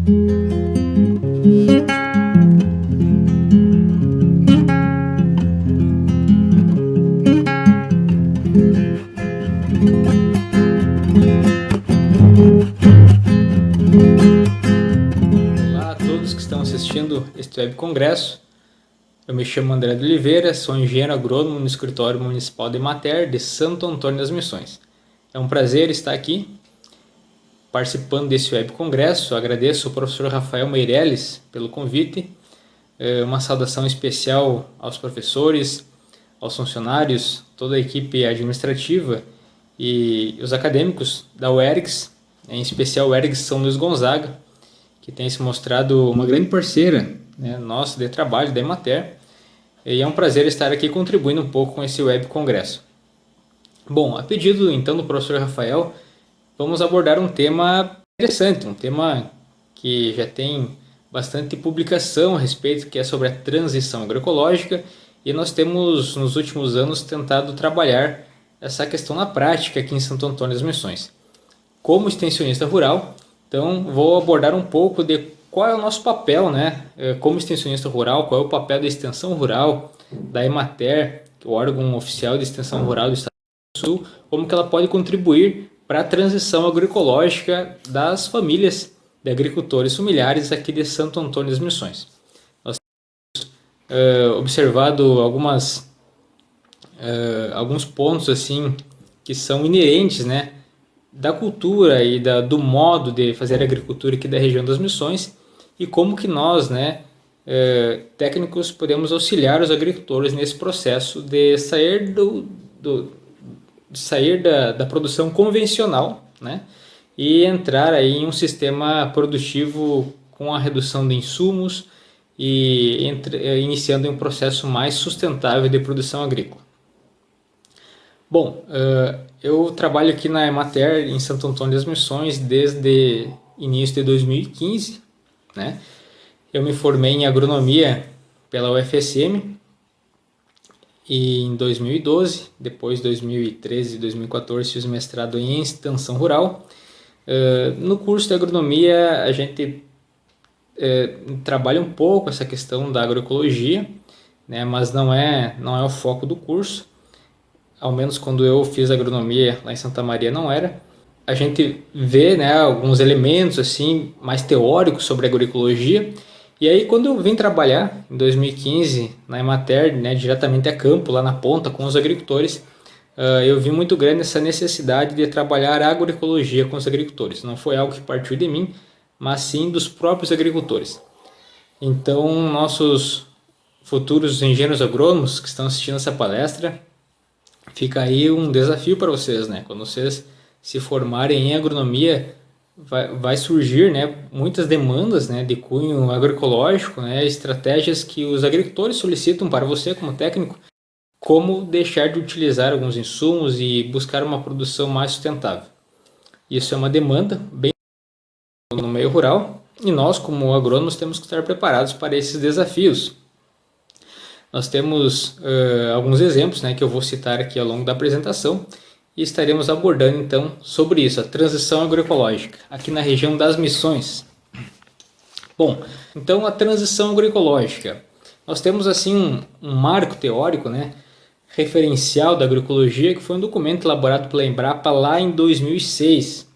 Olá a todos que estão assistindo este web congresso. Eu me chamo André de Oliveira, sou engenheiro agrônomo no escritório municipal de Emater de Santo Antônio das Missões. É um prazer estar aqui participando desse web congresso. Eu agradeço ao professor Rafael Meirelles pelo convite. Uma saudação especial aos professores, aos funcionários, toda a equipe administrativa e os acadêmicos da UERGS, em especial o UERGS São Luís Gonzaga, que tem se mostrado uma grande parceira, né, nossa de trabalho da Emater, e é um prazer estar aqui contribuindo um pouco com esse web congresso. Bom, a pedido então do professor Rafael, vamos abordar um tema interessante, um tema que já tem bastante publicação a respeito, que é sobre a transição agroecológica, e nós temos nos últimos anos tentado trabalhar essa questão na prática aqui em Santo Antônio das Missões. Como extensionista rural, então vou abordar um pouco de qual é o nosso papel, né, como extensionista rural, qual é o papel da extensão rural, da Emater, o órgão oficial de extensão rural do Estado do Sul, como que ela pode contribuir para a transição agroecológica das famílias de agricultores familiares aqui de Santo Antônio das Missões. Nós temos observado alguns pontos assim que são inerentes, né, da cultura e do modo de fazer agricultura aqui da região das Missões, e como que nós, né, técnicos, podemos auxiliar os agricultores nesse processo de sair da produção convencional, né, e entrar aí em um sistema produtivo com a redução de insumos e iniciando um processo mais sustentável de produção agrícola. Bom, eu trabalho aqui na Emater em Santo Antônio das Missões desde início de 2015, né? Eu me formei em agronomia pela UFSM em 2012, depois 2013 e 2014 fiz mestrado em extensão rural. No curso de agronomia a gente trabalha um pouco essa questão da agroecologia, né? Mas não é o foco do curso. Ao menos quando eu fiz agronomia lá em Santa Maria não era. A gente vê, né, alguns elementos assim mais teóricos sobre agroecologia. E aí quando eu vim trabalhar em 2015 na Emater, né, diretamente a campo, lá na ponta com os agricultores, eu vi muito grande essa necessidade de trabalhar a agroecologia com os agricultores. Não foi algo que partiu de mim, mas sim dos próprios agricultores. Então, nossos futuros engenheiros agrônomos que estão assistindo essa palestra, fica aí um desafio para vocês, né? Quando vocês se formarem em agronomia, vai surgir, né, muitas demandas, né, de cunho agroecológico, né, estratégias que os agricultores solicitam para você como técnico, como deixar de utilizar alguns insumos e buscar uma produção mais sustentável. Isso é uma demanda bem no meio rural e nós, como agrônomos, temos que estar preparados para esses desafios. Nós temos alguns exemplos, né, que eu vou citar aqui ao longo da apresentação e estaremos abordando então sobre isso, a transição agroecológica, aqui na região das Missões. Bom, então a transição agroecológica. Nós temos assim um marco teórico, né, referencial da agroecologia, que foi um documento elaborado pela Embrapa lá em 2006,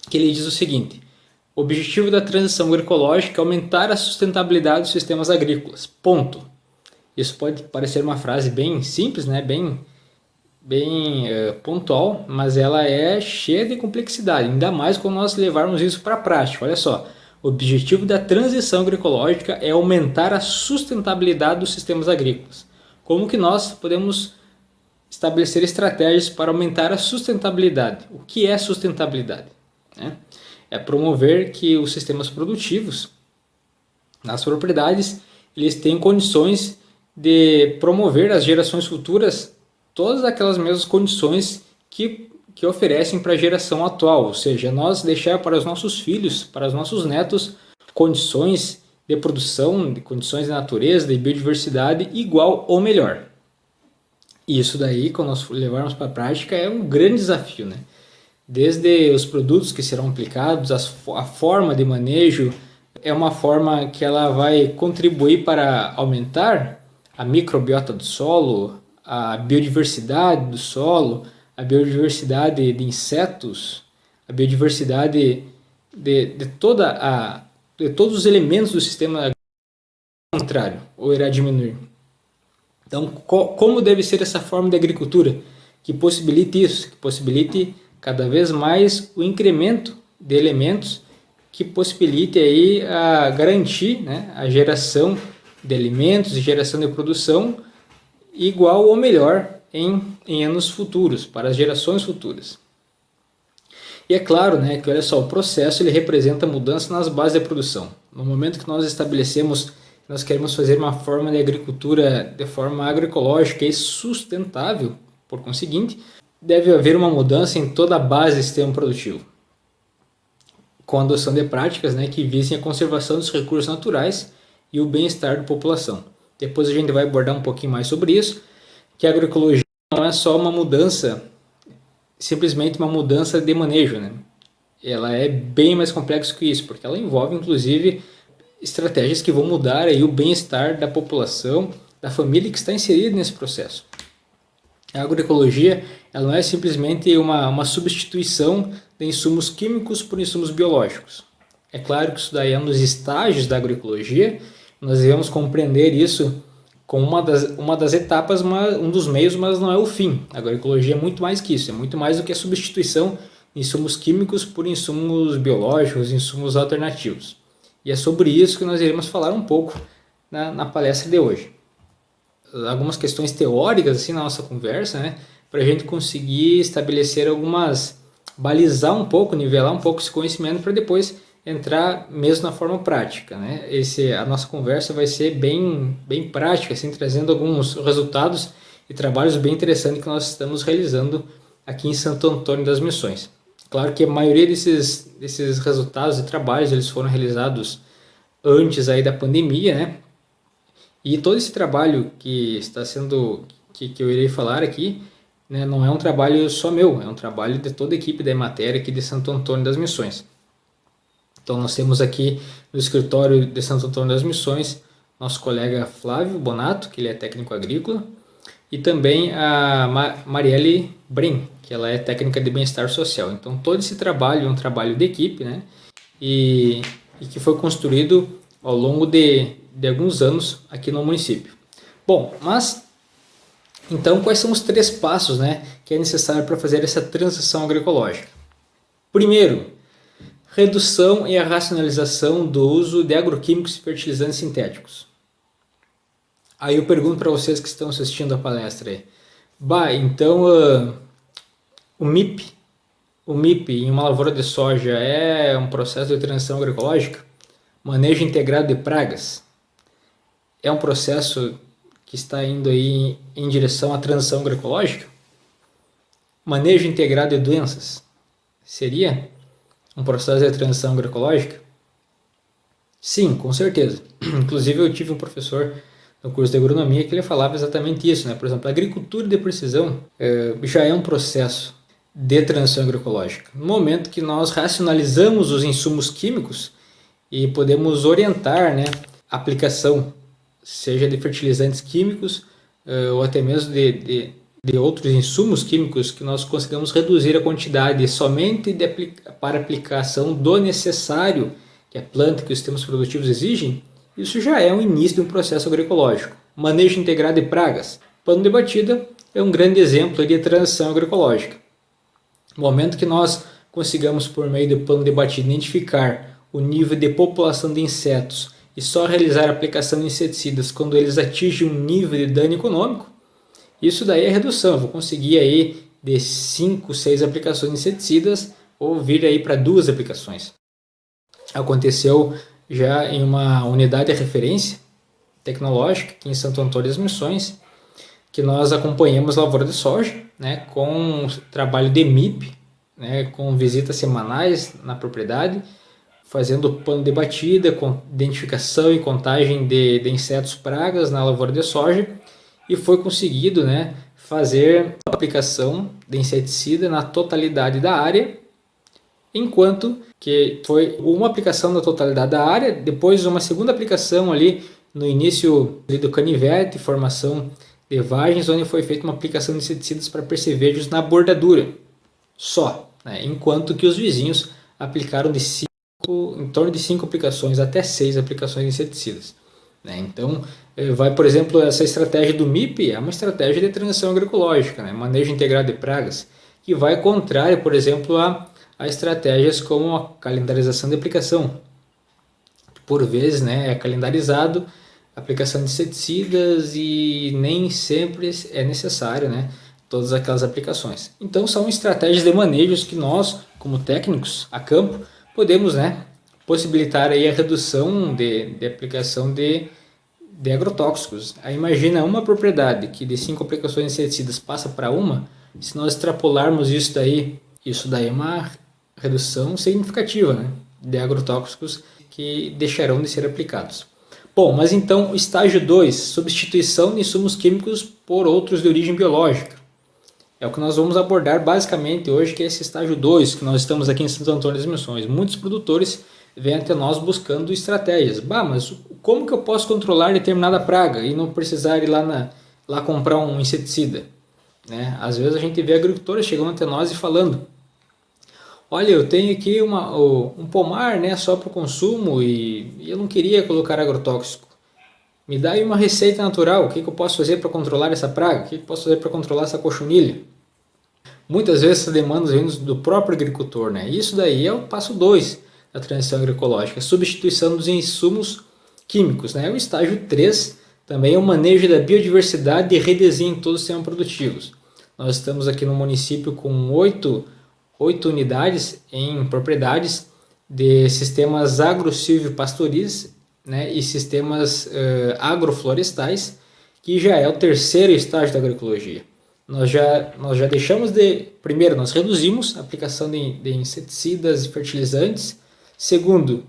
que ele diz o seguinte: o objetivo da transição agroecológica é aumentar a sustentabilidade dos sistemas agrícolas, ponto. Isso pode parecer uma frase bem simples, né? bem pontual, mas ela é cheia de complexidade, ainda mais quando nós levarmos isso para a prática. Olha só, o objetivo da transição agroecológica é aumentar a sustentabilidade dos sistemas agrícolas. Como que nós podemos estabelecer estratégias para aumentar a sustentabilidade? O que é sustentabilidade? É promover que os sistemas produtivos nas propriedades eles tenham condições de promover às gerações futuras todas aquelas mesmas condições que oferecem para a geração atual, ou seja, nós deixar para os nossos filhos, para os nossos netos, condições de produção, de condições de natureza, de biodiversidade igual ou melhor. E isso daí, quando nós levarmos para a prática, é um grande desafio, né? desde os produtos que serão aplicados, a forma de manejo, é uma forma que ela vai contribuir para aumentar a microbiota do solo, a biodiversidade do solo, a biodiversidade de insetos, a biodiversidade de todos os elementos do sistema, contrário, ou irá diminuir. Então, como deve ser essa forma de agricultura que possibilite isso, que possibilite cada vez mais o incremento de elementos que possibilite aí garantir, né, a geração de alimentos e geração de produção igual ou melhor em anos futuros, para as gerações futuras. E é claro, né, que olha só, o processo ele representa mudança nas bases da produção. No momento que nós estabelecemos, nós queremos fazer uma forma de agricultura de forma agroecológica e sustentável, por conseguinte, deve haver uma mudança em toda a base do sistema produtivo, com a adoção de práticas, né, que visem a conservação dos recursos naturais e o bem-estar da população. Depois a gente vai abordar um pouquinho mais sobre isso, que a agroecologia não é só uma mudança, simplesmente uma mudança de manejo, né? Ela é bem mais complexa que isso, porque ela envolve inclusive estratégias que vão mudar aí o bem-estar da população, da família que está inserida nesse processo. A agroecologia ela não é simplesmente uma substituição de insumos químicos por insumos biológicos. É claro que isso daí é um dos estágios da agroecologia, nós devemos compreender isso como uma das etapas, um dos meios, mas não é o fim. A agroecologia é muito mais que isso, é muito mais do que a substituição de insumos químicos por insumos biológicos, insumos alternativos. E é sobre isso que nós iremos falar um pouco na palestra de hoje. Algumas questões teóricas assim na nossa conversa, né, para a gente conseguir estabelecer balizar um pouco, nivelar um pouco esse conhecimento para depois entrar mesmo na forma prática, né? A nossa conversa vai ser bem prática, assim, trazendo alguns resultados e trabalhos bem interessantes que nós estamos realizando aqui em Santo Antônio das Missões. Claro que a maioria desses resultados e trabalhos eles foram realizados antes aí da pandemia, né? E todo esse trabalho que está sendo, que eu irei falar aqui, né, não é um trabalho só meu, é um trabalho de toda a equipe da Emater aqui de Santo Antônio das Missões. Então nós temos aqui no escritório de Santo Antônio das Missões nosso colega Flávio Bonato, que ele é técnico agrícola, e também a Marielle Brin, que ela é técnica de bem-estar social. Então todo esse trabalho é um trabalho de equipe, né, e que foi construído ao longo de alguns anos aqui no município. Bom, mas então quais são os 3 passos, né, que é necessário para fazer essa transição agroecológica? Primeiro, redução e a racionalização do uso de agroquímicos e fertilizantes sintéticos. Aí eu pergunto para vocês que estão assistindo a palestra aí, então o MIP em uma lavoura de soja é um processo de transição agroecológica? Manejo integrado de pragas é um processo que está indo aí em direção à transição agroecológica? Manejo integrado de doenças seria um processo de transição agroecológica? Sim, com certeza. Inclusive eu tive um professor no curso de agronomia que ele falava exatamente isso, né? Por exemplo, a agricultura de precisão já é um processo de transição agroecológica. No momento que nós racionalizamos os insumos químicos e podemos orientar, né, a aplicação, seja de fertilizantes químicos ou até mesmo de outros insumos químicos, que nós consigamos reduzir a quantidade somente para aplicação do necessário que a planta, que os sistemas produtivos exigem, isso já é o início de um processo agroecológico. Manejo integrado de pragas. Plano de batida é um grande exemplo de transição agroecológica. No momento que nós consigamos, por meio do plano de batida, identificar o nível de população de insetos e só realizar a aplicação de inseticidas quando eles atingem um nível de dano econômico, isso daí é redução. Eu vou conseguir aí de 5, 6 aplicações de inseticidas ou vir aí para 2 aplicações. Aconteceu já em uma unidade de referência tecnológica aqui em Santo Antônio das Missões, que nós acompanhamos a lavoura de soja, né, com trabalho de MIP, né, com visitas semanais na propriedade, fazendo plano de batida, com identificação e contagem de insetos pragas na lavoura de soja, e foi conseguido, né, fazer a aplicação de inseticida na totalidade da área, enquanto que foi uma aplicação na totalidade da área, depois uma segunda aplicação ali no início do canivete, formação de vagens, onde foi feita uma aplicação de inseticidas para percevejos na bordadura só, né? Enquanto que os vizinhos aplicaram em torno de 5 aplicações até 6 aplicações de inseticidas, né? Então, por exemplo, essa estratégia do MIP é uma estratégia de transição agroecológica, né? Manejo integrado de pragas, que vai contrário, por exemplo, a estratégias como a calendarização de aplicação. Por vezes, né, é calendarizado a aplicação de inseticidas e nem sempre é necessário, né, todas aquelas aplicações. Então são estratégias de manejos que nós, como técnicos a campo, podemos, né, possibilitar aí a redução de aplicação de agrotóxicos. Aí imagina uma propriedade que de 5 aplicações de inseticidas passa para uma, se nós extrapolarmos isso daí é uma redução significativa, né, de agrotóxicos que deixarão de ser aplicados. Bom, mas então o estágio 2, substituição de insumos químicos por outros de origem biológica. É o que nós vamos abordar basicamente hoje, que é esse estágio 2, que nós estamos aqui em Santo Antônio das Missões. Muitos produtores vêm até nós buscando estratégias. Mas como que eu posso controlar determinada praga e não precisar ir lá comprar um inseticida? Né? Às vezes a gente vê agricultores chegando até nós e falando: olha, eu tenho aqui um pomar, né, só para o consumo e eu não queria colocar agrotóxico. Me dá aí uma receita natural, o que eu posso fazer para controlar essa praga? O que eu posso fazer para controlar essa cochonilha? Muitas vezes essas demandas vêm do próprio agricultor, né? Isso daí é o passo 2 da transição agroecológica, substituição dos insumos químicos, né? O estágio 3 também é o manejo da biodiversidade e redesenho em todos os sistemas produtivos. Nós estamos aqui no município com 8 unidades em propriedades de sistemas agro-silvio-pastoris, né, e sistemas agroflorestais, que já é o terceiro estágio da agroecologia. Nós já deixamos primeiro, nós reduzimos a aplicação de inseticidas e fertilizantes. Segundo,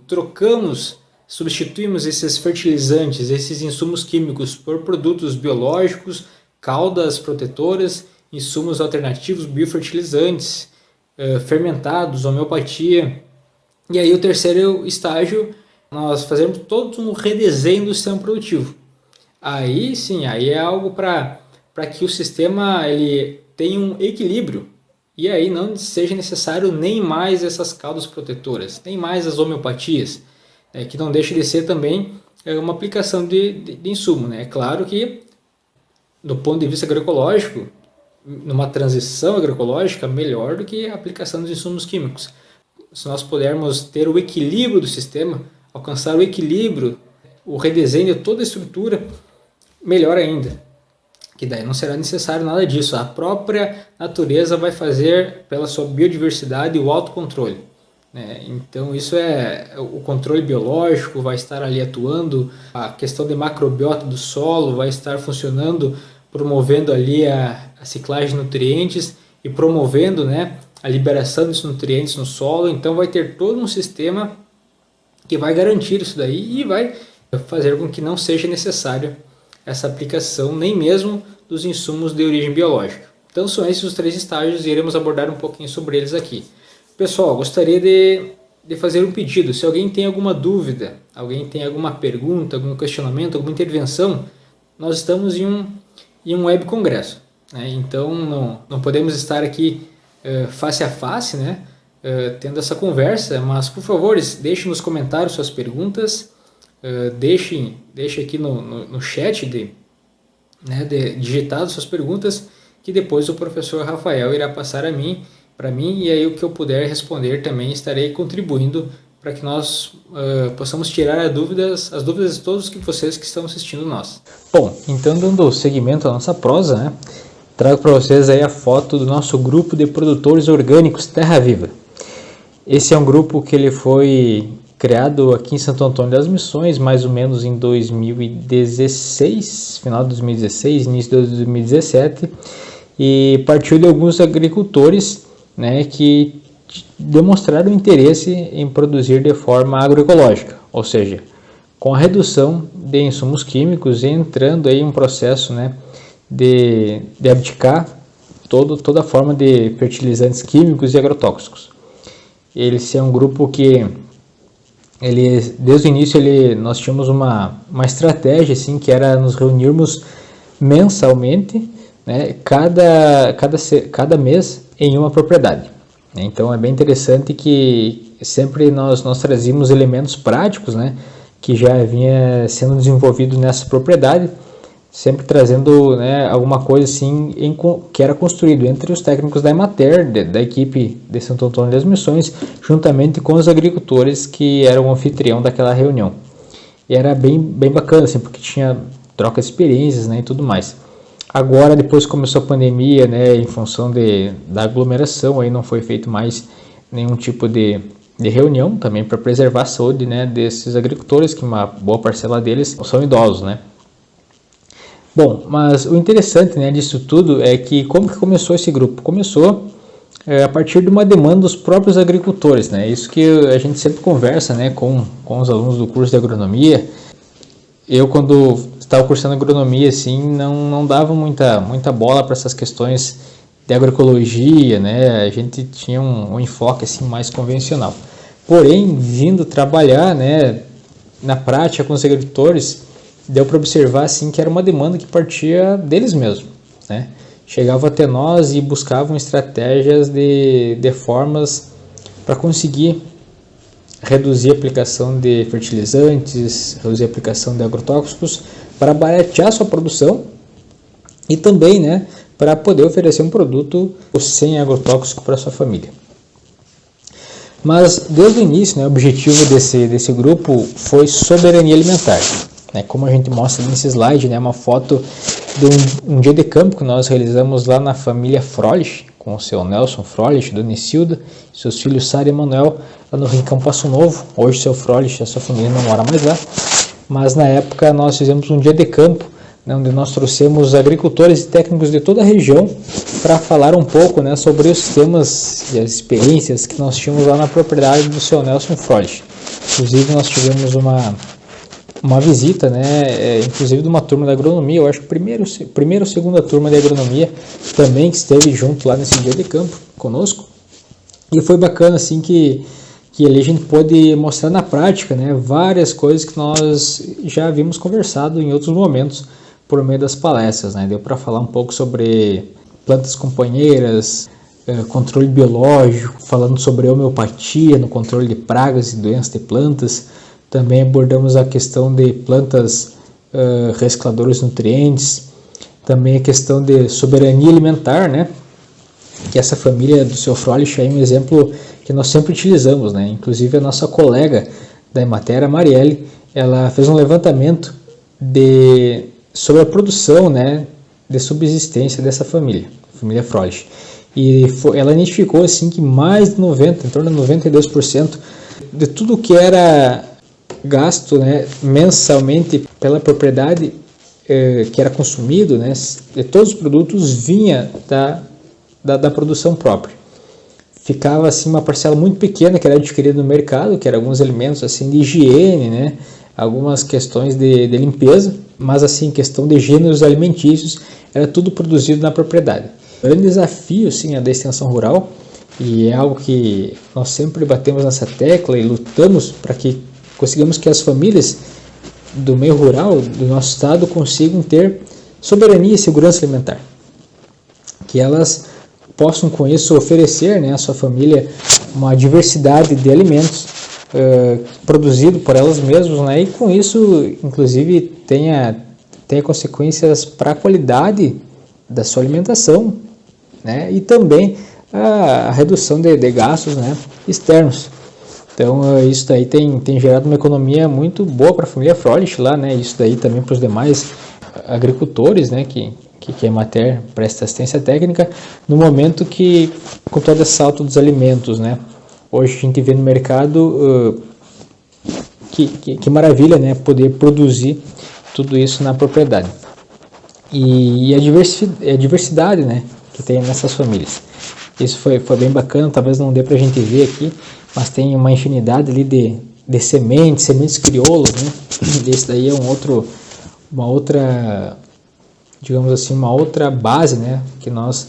substituímos esses fertilizantes, esses insumos químicos por produtos biológicos, caudas protetoras, insumos alternativos, biofertilizantes, fermentados, homeopatia. E aí o terceiro estágio, nós fazemos todo um redesenho do sistema produtivo. Aí sim, aí é algo para que o sistema ele tenha um equilíbrio e aí não seja necessário nem mais essas caudas protetoras, nem mais as homeopatias, que não deixa de ser também uma aplicação de insumo, né? É claro que, do ponto de vista agroecológico, numa transição agroecológica, melhor do que a aplicação dos insumos químicos. Se nós pudermos ter o equilíbrio do sistema, alcançar o equilíbrio, o redesenho de toda a estrutura, melhor ainda. Que daí não será necessário nada disso. A própria natureza vai fazer, pela sua biodiversidade, o autocontrole, né? Então isso o controle biológico vai estar ali atuando, a questão de macrobiota do solo vai estar funcionando, promovendo ali a ciclagem de nutrientes e promovendo, né, a liberação desses nutrientes no solo. Então vai ter todo um sistema que vai garantir isso daí e vai fazer com que não seja necessário essa aplicação, nem mesmo dos insumos de origem biológica. Então são esses os 3 estágios e iremos abordar um pouquinho sobre eles aqui. Pessoal, gostaria de fazer um pedido. Se alguém tem alguma dúvida, alguém tem alguma pergunta, algum questionamento, alguma intervenção, nós estamos em um web congresso, né? Então não podemos estar aqui face a face, né, tendo essa conversa, mas por favor, deixem nos comentários suas perguntas, deixe aqui no chat digitado suas perguntas, que depois o professor Rafael irá passar para mim, e aí o que eu puder responder também estarei contribuindo para que nós possamos tirar as dúvidas de todos vocês que estão assistindo nós. Bom, então dando seguimento à nossa prosa, né, trago para vocês aí a foto do nosso grupo de produtores orgânicos Terra Viva. Esse é um grupo que ele foi criado aqui em Santo Antônio das Missões, mais ou menos em 2016, final de 2016, início de 2017, e partiu de alguns agricultores, né, que demonstraram interesse em produzir de forma agroecológica, ou seja, com a redução de insumos químicos e entrando aí um processo, né, de abdicar toda forma de fertilizantes químicos e agrotóxicos. Eles é um grupo que desde o início nós tínhamos uma estratégia assim, que era nos reunirmos mensalmente, né, cada mês em uma propriedade. Então é bem interessante que sempre nós trazíamos elementos práticos, né, que já vinha sendo desenvolvido nessa propriedade, sempre trazendo, né, alguma coisa assim que era construído entre os técnicos da Emater, da equipe de Santo Antônio das Missões, juntamente com os agricultores que eram o anfitrião daquela reunião. E era bem bacana, assim, porque tinha troca de experiências, né, e tudo mais. Agora, depois começou a pandemia, né, em função da aglomeração, aí não foi feito mais nenhum tipo de reunião, também para preservar a saúde, né, desses agricultores, que uma boa parcela deles são idosos, né. Bom, mas o interessante, né, disso tudo é que como que começou esse grupo? Começou a partir de uma demanda dos próprios agricultores, né? Isso que a gente sempre conversa, né, com os alunos do curso de agronomia. Eu, quando estava cursando agronomia, assim, não dava muita bola para essas questões de agroecologia, né? A gente tinha um enfoque assim mais convencional. Porém, vindo trabalhar, né, na prática com os agricultores, deu para observar assim que era uma demanda que partia deles mesmos, né? Chegavam até nós e buscavam estratégias de formas para conseguir reduzir a aplicação de fertilizantes, reduzir a aplicação de agrotóxicos, para baratear sua produção e também, né, para poder oferecer um produto sem agrotóxico para sua família. Mas desde o início, né, o objetivo desse grupo foi soberania alimentar. Como a gente mostra nesse slide, né, uma foto de um dia de campo que nós realizamos lá na família Frolich, com o seu Nelson Frolich, Dona Isilda, seus filhos Sara e Manuel, lá no Rincão Passo Novo. Hoje o seu Frolich e a sua família não mora mais lá, mas na época nós fizemos um dia de campo, né, onde nós trouxemos agricultores e técnicos de toda a região para falar um pouco, né, sobre os temas e as experiências que nós tínhamos lá na propriedade do seu Nelson Frolich. Inclusive nós tivemos uma visita, né, inclusive de uma turma da agronomia, eu acho que primeira ou segunda turma de agronomia também, que esteve junto lá nesse dia de campo conosco, e foi bacana assim que ali a gente pôde mostrar na prática, né, várias coisas que nós já havíamos conversado em outros momentos por meio das palestras, né. Deu para falar um pouco sobre plantas companheiras, controle biológico, falando sobre homeopatia no controle de pragas e doenças de plantas. Também abordamos a questão de plantas recicladoras de nutrientes, também a questão de soberania alimentar, né? Que essa família do seu Frolich é um exemplo que nós sempre utilizamos, né? Inclusive a nossa colega da Emater, a Marielle, ela fez um levantamento sobre a produção, né, de subsistência dessa família Frolich. E ela identificou assim que mais de 90%, em torno de 92% de tudo que era gasto, né, mensalmente pela propriedade que era consumido, né, de todos os produtos vinha da produção própria. Ficava assim uma parcela muito pequena que era adquirida no mercado, que eram alguns alimentos assim de higiene, né, algumas questões de limpeza, mas assim questão de gêneros alimentícios era tudo produzido na propriedade. O grande desafio assim da extensão rural, e é algo que nós sempre batemos nessa tecla e lutamos para que conseguimos que as famílias do meio rural do nosso estado consigam ter soberania e segurança alimentar, que elas possam com isso oferecer, né, à sua família uma diversidade de alimentos produzido por elas mesmas, né, e com isso inclusive tenha consequências para a qualidade da sua alimentação, né, e também a redução de gastos, né, externos. Então isso daí tem gerado uma economia muito boa para a família Frolich lá, né? Isso daí também para os demais agricultores, né? Que a Emater presta assistência técnica no momento que com todo esse salto dos alimentos, né? Hoje a gente vê no mercado que maravilha, né? Poder produzir tudo isso na propriedade e a diversidade, né? Que tem nessas famílias. Isso foi bem bacana, talvez não dê para a gente ver aqui, mas tem uma infinidade ali de sementes crioulos, né? Esse daí é uma outra digamos assim, uma outra base, né, que nós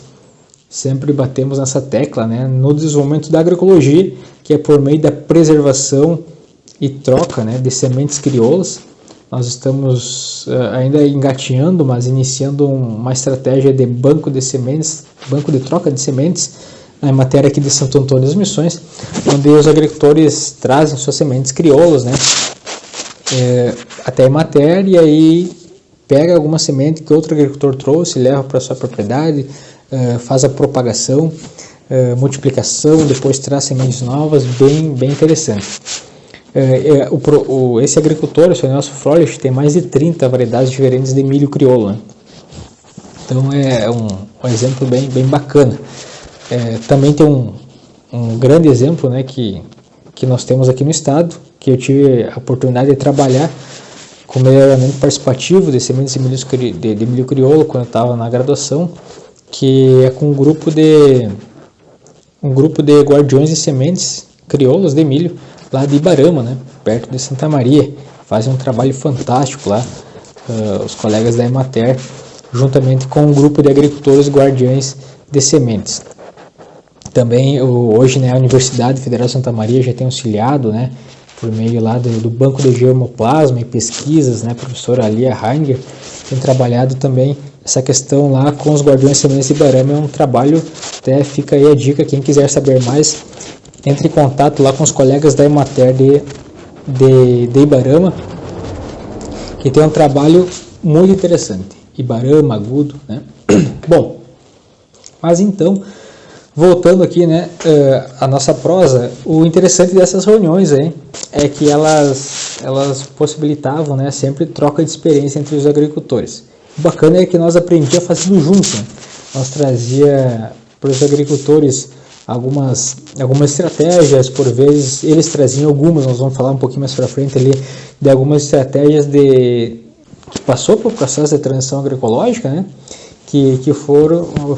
sempre batemos nessa tecla, né, no desenvolvimento da agroecologia, que é por meio da preservação e troca, né, de sementes crioulas. Nós estamos ainda engatinhando, mas iniciando uma estratégia de banco de sementes, banco de troca de sementes, na matéria aqui de Santo Antônio das Missões, onde os agricultores trazem suas sementes crioulas, né, até a Emater, e aí pega alguma semente que outro agricultor trouxe, leva para sua propriedade, faz a propagação, multiplicação, depois traz sementes novas, bem interessante. Esse agricultor, o Sr. Nelson Froelich, tem mais de 30 variedades diferentes de milho crioulo, né? Então é um exemplo bem bacana. Também tem um grande exemplo, né, que nós temos aqui no estado, que eu tive a oportunidade de trabalhar com melhoramento participativo de sementes de milho crioulo quando eu estava na graduação, que é com um grupo de guardiões de sementes crioulas de milho lá de Ibarama, né, perto de Santa Maria. Fazem um trabalho fantástico lá, os colegas da Emater, juntamente com um grupo de agricultores guardiões de sementes. Também hoje, né, a Universidade Federal de Santa Maria já tem auxiliado, né, por meio lá do Banco de Germoplasma e Pesquisas, né, a professora Alia Heinger tem trabalhado também essa questão lá com os guardiões de sementes de Ibarama. É um trabalho, até fica aí a dica, quem quiser saber mais, entre em contato lá com os colegas da Emater de Ibarama, que tem um trabalho muito interessante. Ibarama, Agudo, né? Bom, mas então, voltando aqui, né, a nossa prosa, o interessante dessas reuniões aí é que elas possibilitavam, né, sempre troca de experiência entre os agricultores. O bacana é que nós aprendíamos fazendo junto, né? Nós trazia para os agricultores algumas estratégias, por vezes eles traziam algumas, nós vamos falar um pouquinho mais para frente ali, de algumas estratégias que passou por processo de transição agroecológica, né? Que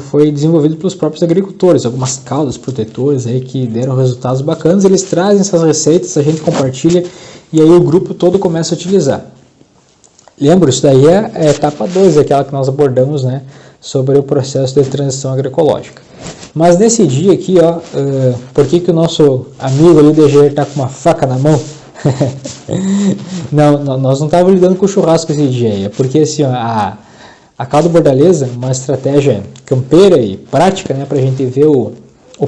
foi desenvolvido pelos próprios agricultores, algumas caudas protetoras aí que deram resultados bacanas. Eles trazem essas receitas, a gente compartilha e aí o grupo todo começa a utilizar. Lembra, isso daí é a etapa 2, aquela que nós abordamos, né, sobre o processo de transição agroecológica. Mas nesse dia aqui, ó, por que o nosso amigo ali do EGR está com uma faca na mão? Não, nós não estávamos lidando com churrasco esse dia, é porque assim, ó, a calda bordaleza, uma estratégia campeira e prática, né, para a gente ver o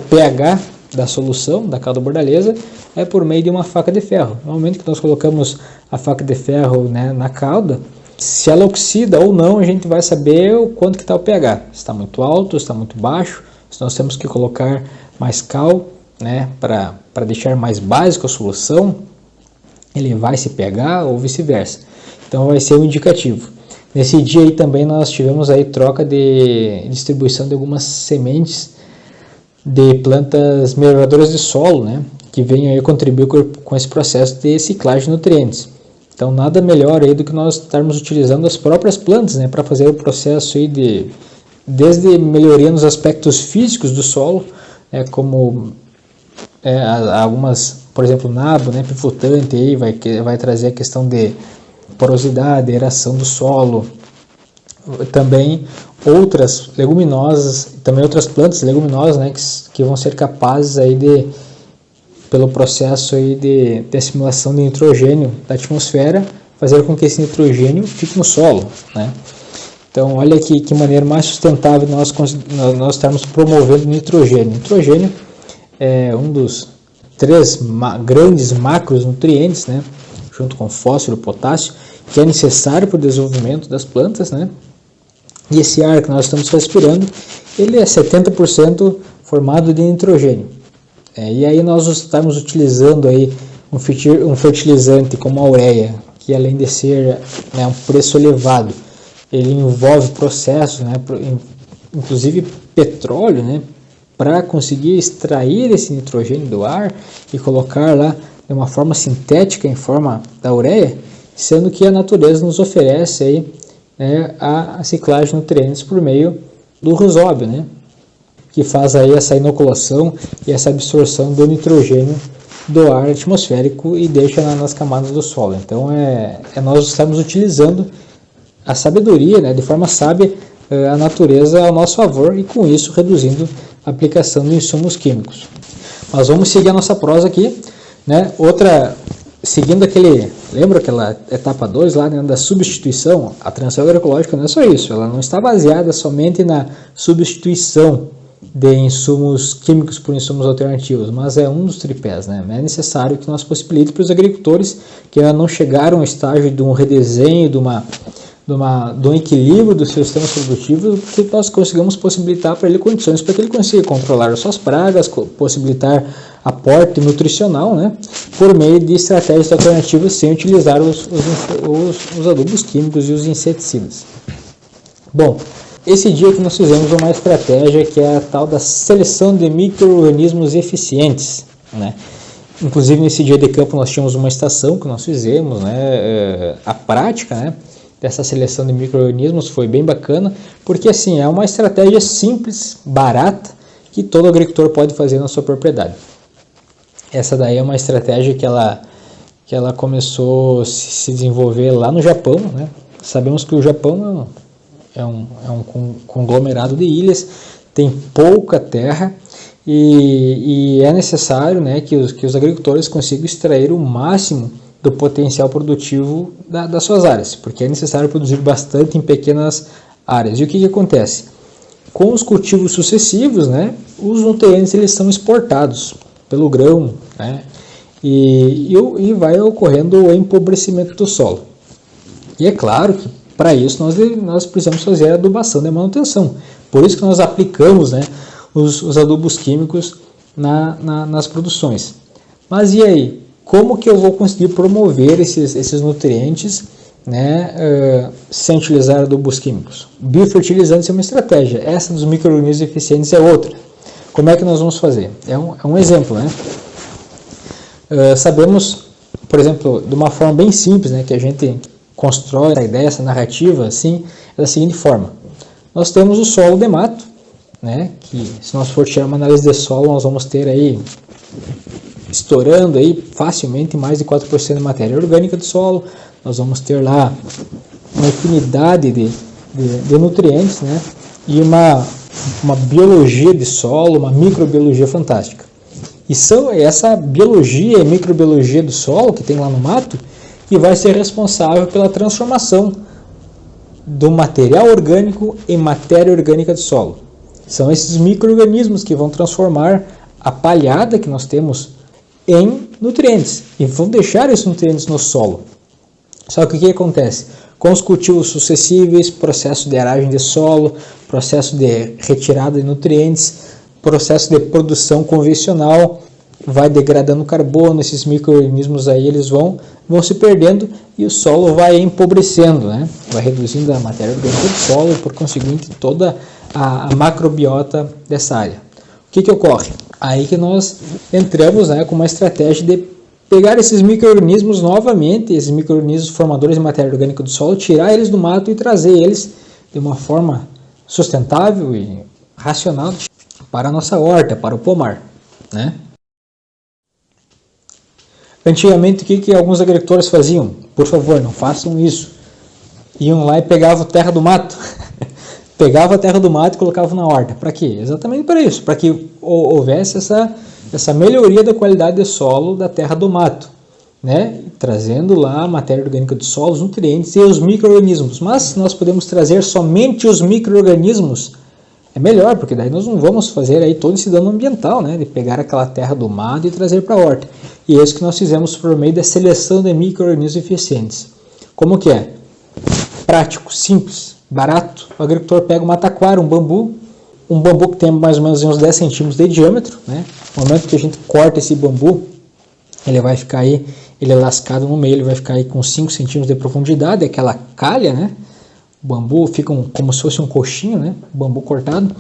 pH da solução da calda bordaleza, é por meio de uma faca de ferro. No momento que nós colocamos a faca de ferro, né, na calda, se ela oxida ou não, a gente vai saber o quanto que está o pH. Se está muito alto, se está muito baixo, se nós temos que colocar mais cal, né, para deixar mais básico a solução, elevar esse pH ou vice-versa. Então vai ser um indicativo. Nesse dia aí também nós tivemos aí troca de distribuição de algumas sementes de plantas melhoradoras de solo, né, que vêm aí contribuir com esse processo de ciclagem de nutrientes. Então nada melhor aí do que nós estarmos utilizando as próprias plantas, né, para fazer o processo aí desde melhoria nos aspectos físicos do solo, como algumas, por exemplo, nabo, né, pivotante aí vai trazer a questão de porosidade, aeração do solo. Também outras leguminosas, também outras plantas leguminosas, né, que vão ser capazes aí pelo processo aí de assimilação de nitrogênio da atmosfera, fazer com que esse nitrogênio fique no solo, né? Então, olha que maneira mais sustentável nós estamos promovendo nitrogênio. Nitrogênio é um dos 3 grandes macronutrientes, né, junto com fósforo e potássio, que é necessário para o desenvolvimento das plantas, né? E esse ar que nós estamos respirando, ele é 70% formado de nitrogênio. E aí nós estamos utilizando aí um fertilizante como a ureia, que além de ser, né, um preço elevado, ele envolve processos, né, inclusive petróleo, né, para conseguir extrair esse nitrogênio do ar e colocar lá de uma forma sintética em forma da ureia, sendo que a natureza nos oferece aí, né, a ciclagem de nutrientes por meio do rosóbio, né, que faz aí essa inoculação e essa absorção do nitrogênio do ar atmosférico e deixa nas camadas do solo. Então nós estamos utilizando a sabedoria, né, de forma sábia, a natureza ao nosso favor e com isso reduzindo a aplicação de insumos químicos. Mas vamos seguir a nossa prosa aqui, né? Seguindo lembra aquela etapa 2 lá, né, da substituição? A transição agroecológica não é só isso, ela não está baseada somente na substituição de insumos químicos por insumos alternativos, mas é um dos tripés, né? É necessário que nós possibilite para os agricultores que ainda não chegaram ao estágio de um redesenho, de um equilíbrio dos seus sistemas produtivos, que nós consigamos possibilitar para ele condições para que ele consiga controlar as suas pragas, possibilitar aporte nutricional, né, por meio de estratégias alternativas sem utilizar os adubos químicos e os inseticidas. Bom, esse dia que nós fizemos uma estratégia que é a tal da seleção de micro-organismos eficientes, né? Inclusive nesse dia de campo nós tínhamos uma estação que nós fizemos, né, a prática, né, dessa seleção de micro-organismos foi bem bacana, porque assim, é uma estratégia simples, barata, que todo agricultor pode fazer na sua propriedade. Essa daí é uma estratégia que ela começou a se desenvolver lá no Japão, né? Sabemos que o Japão é um conglomerado de ilhas, tem pouca terra e é necessário, né, que os agricultores consigam extrair o máximo do potencial produtivo das suas áreas, porque é necessário produzir bastante em pequenas áreas. E o que acontece? Com os cultivos sucessivos, né, os nutrientes eles são exportados pelo grão, né, e vai ocorrendo o empobrecimento do solo. E é claro que para isso nós precisamos fazer a adubação de manutenção. Por isso que nós aplicamos, né, os adubos químicos nas produções. Mas e aí? Como que eu vou conseguir promover esses nutrientes, né, sem utilizar adubos químicos? Biofertilizantes é uma estratégia, essa dos micro-organismos eficientes é outra. Como é que nós vamos fazer? É um exemplo, né? Sabemos, por exemplo, de uma forma bem simples, né, que a gente constrói a ideia, essa narrativa, assim, é da seguinte forma. Nós temos o solo de mato, né, que se nós for tirar uma análise de solo, nós vamos ter aí, estourando aí facilmente mais de 4% de matéria orgânica do solo, nós vamos ter lá uma infinidade de nutrientes, né, e uma biologia de solo, uma microbiologia fantástica. E são essa biologia e microbiologia do solo que tem lá no mato que vai ser responsável pela transformação do material orgânico em matéria orgânica do solo. São esses micro-organismos que vão transformar a palhada que nós temos em nutrientes e vão deixar esses nutrientes no solo. Só que o que acontece? Com os cultivos sucessivos, processo de aragem de solo, processo de retirada de nutrientes, processo de produção convencional, vai degradando carbono, esses micro-organismos aí eles vão se perdendo e o solo vai empobrecendo, né? Vai reduzindo a matéria orgânica do solo e por conseguinte toda a macrobiota dessa área. O que ocorre? Aí que nós entramos, né, com uma estratégia de pegar esses micro-organismos novamente, esses micro-organismos formadores de matéria orgânica do solo, tirar eles do mato e trazer eles de uma forma sustentável e racional para a nossa horta, para o pomar, né? Antigamente, o que alguns agricultores faziam? Por favor, não façam isso. Iam lá e pegavam terra do mato. Pegava a terra do mato e colocava na horta. Para quê? Exatamente para isso, para que houvesse essa melhoria da qualidade do solo da terra do mato, né? Trazendo lá a matéria orgânica do solo, os nutrientes e os micro-organismos. Mas se nós podemos trazer somente os micro-organismos, é melhor, porque daí nós não vamos fazer aí todo esse dano ambiental, né? De pegar aquela terra do mato e trazer para a horta. E é isso que nós fizemos por meio da seleção de micro-organismos eficientes. Como que é? Prático, simples, barato. O agricultor pega uma taquara, um bambu que tem mais ou menos uns 10 centímetros de diâmetro, né? No momento que a gente corta esse bambu, ele vai ficar aí, ele é lascado no meio, ele vai ficar aí com 5 centímetros de profundidade, aquela calha, né? O bambu fica como se fosse um coxinho, né? O bambu cortado.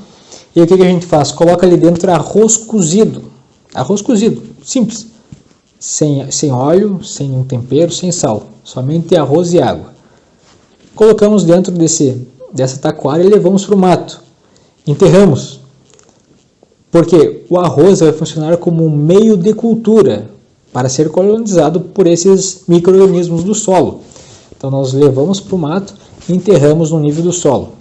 E o que a gente faz? Coloca ali dentro arroz cozido. Arroz cozido, simples. Sem óleo, sem nenhum tempero, sem sal. Somente arroz e água. Colocamos dentro dessa taquara e levamos para o mato. Enterramos. Porque o arroz vai funcionar como um meio de cultura para ser colonizado por esses micro-organismos do solo. Então nós levamos para o mato e enterramos no nível do solo.